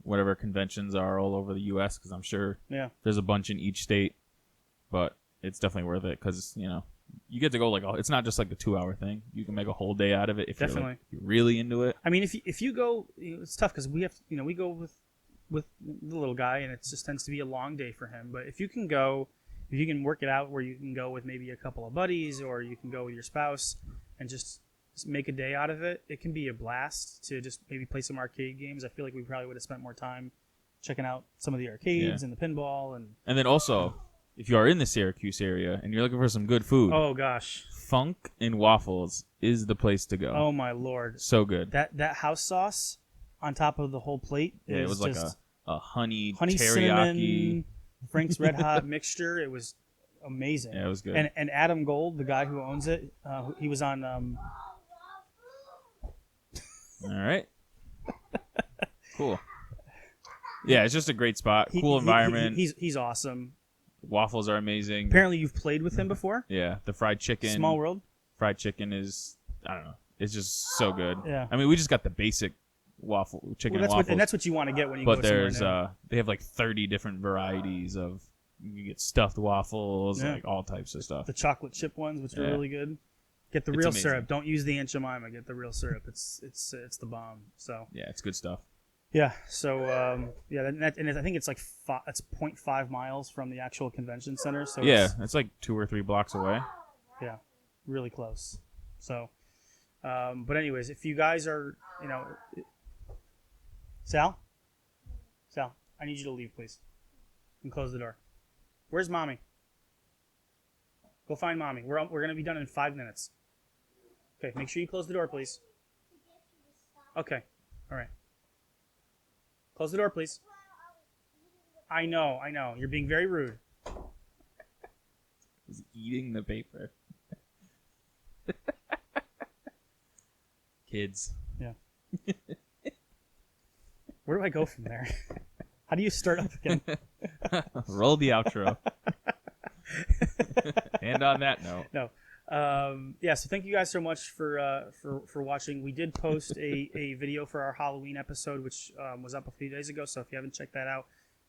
whatever conventions are all over the U.S. because I'm sure there's a bunch in each state, but it's definitely worth it because you get to go it's not just like a 2-hour thing. You can make a whole day out of it if you're really into it. I mean, if you go, it's tough because we have we go with the little guy, and it just tends to be a long day for him. But if you can work it out where you can go with maybe a couple of buddies, or you can go with your spouse and just make a day out of it, it can be a blast to just maybe play some arcade games. I feel like we probably would have spent more time checking out some of the arcades and the pinball, and then also, if you are in the Syracuse area and you're looking for some good food, oh gosh, Funk and Waffles is the place to go. Oh my lord, so good. That house sauce on top of the whole plate. It was like a honey teriyaki, cinnamon, Frank's Red Hot mixture. It was amazing. Yeah, it was good. And Adam Gold, the guy who owns it, he was on. All right. Cool. Yeah, it's just a great spot. Cool environment. He's awesome. Waffles are amazing. Apparently, you've played with him before. Yeah, the fried chicken. Small world. Fried chicken is, I don't know, it's just so good. Yeah. I mean, we just got the basic chicken and waffles. And that's what you want to get when you go somewhere new. But there's they have like 30 different varieties of. You get stuffed waffles, like all types of stuff. The chocolate chip ones, which are really good. Get the real syrup. Don't use the Aunt Jemima. Get the real syrup. It's the bomb. So yeah, it's good stuff. Yeah. So and I think it's like it's 0.5 miles from the actual convention center. So it's like 2 or 3 blocks away. Yeah, really close. So, but anyways, if you guys are Sal, I need you to leave, please, and close the door. Where's mommy? Go find mommy. We're gonna be done in 5 minutes. Okay, make sure you close the door, please. Okay, all right. Close the door, please. I know. You're being very rude. He's eating the paper. Kids. Yeah. Where do I go from there? How do you start up again? Roll the outro. And on that note. No. So thank you guys so much for watching. We did post a video for our Halloween episode, which was up a few days ago. So if you haven't checked that out,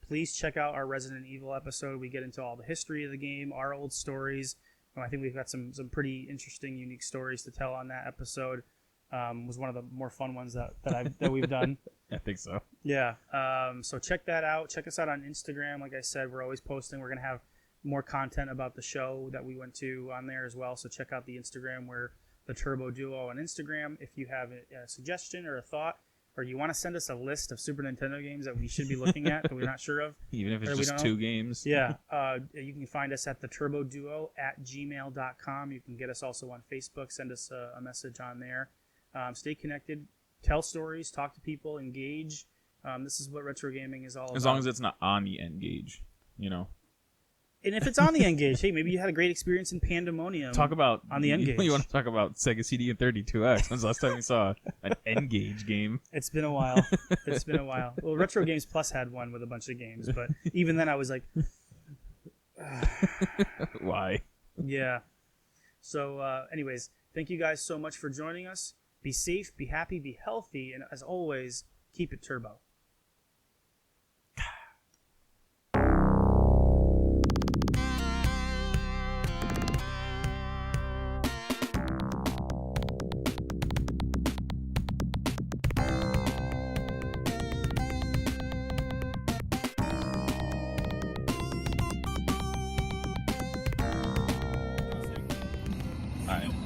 please check out our Resident Evil episode. We get into all the history of the game, our old stories. I think we've got some pretty interesting, unique stories to tell on that episode. Was one of the more fun ones that we've done. I think so. Yeah. So check that out. Check us out on Instagram. Like I said, we're always posting. We're gonna have more content about the show that we went to on there as well. So check out the Instagram. We're the Turbo Duo on Instagram. If you have a suggestion or a thought, or you want to send us a list of Super Nintendo games that we should be looking at that we're not sure of, even if it's just 2 games. Yeah. You can find us at the Turbo Duo at gmail.com. You can get us also on Facebook. Send us a message on there. Stay connected. Tell stories. Talk to people. Engage. This is what retro gaming is all about. As long as it's not on the N-Gage, And if it's on the N-Gage, hey, maybe you had a great experience in Pandemonium. Talk about on the N-Gage. You want to talk about Sega CD and 32X? When's the last time you saw an N-Gage game? It's been a while. Well, Retro Games Plus had one with a bunch of games, but even then I was like, why? Yeah. So, anyways, thank you guys so much for joining us. Be safe, be happy, be healthy, and as always, keep it turbo.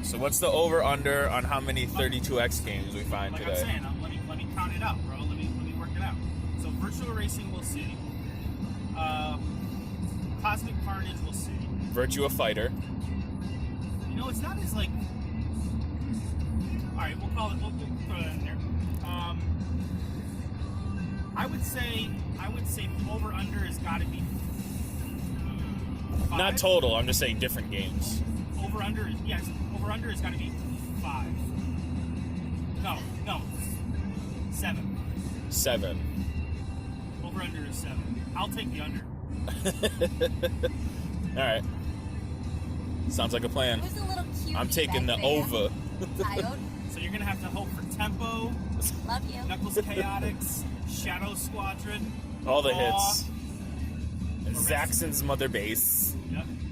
So what's the over-under on how many 32X games we find today? I'm saying, let me count it out, bro. Let me work it out. So Virtua Racing, we'll see. Cosmic Carnage, we'll see. Virtua Fighter. It's not as like... Alright, we'll throw that in there. I would say over-under has got to be 5. Not total, I'm just saying different games. Over-under over-under has got to be 5. No. 7. 7. Over-under is 7. I'll take the under. All right. Sounds like a plan. Who's the little cutie I'm taking the back there? over. Coyote. So you're going to have to hope for Tempo, Love you. Knuckles Chaotix, Shadow Squadron, All the Claw. hits. And Zaxxon's mother base. Yep.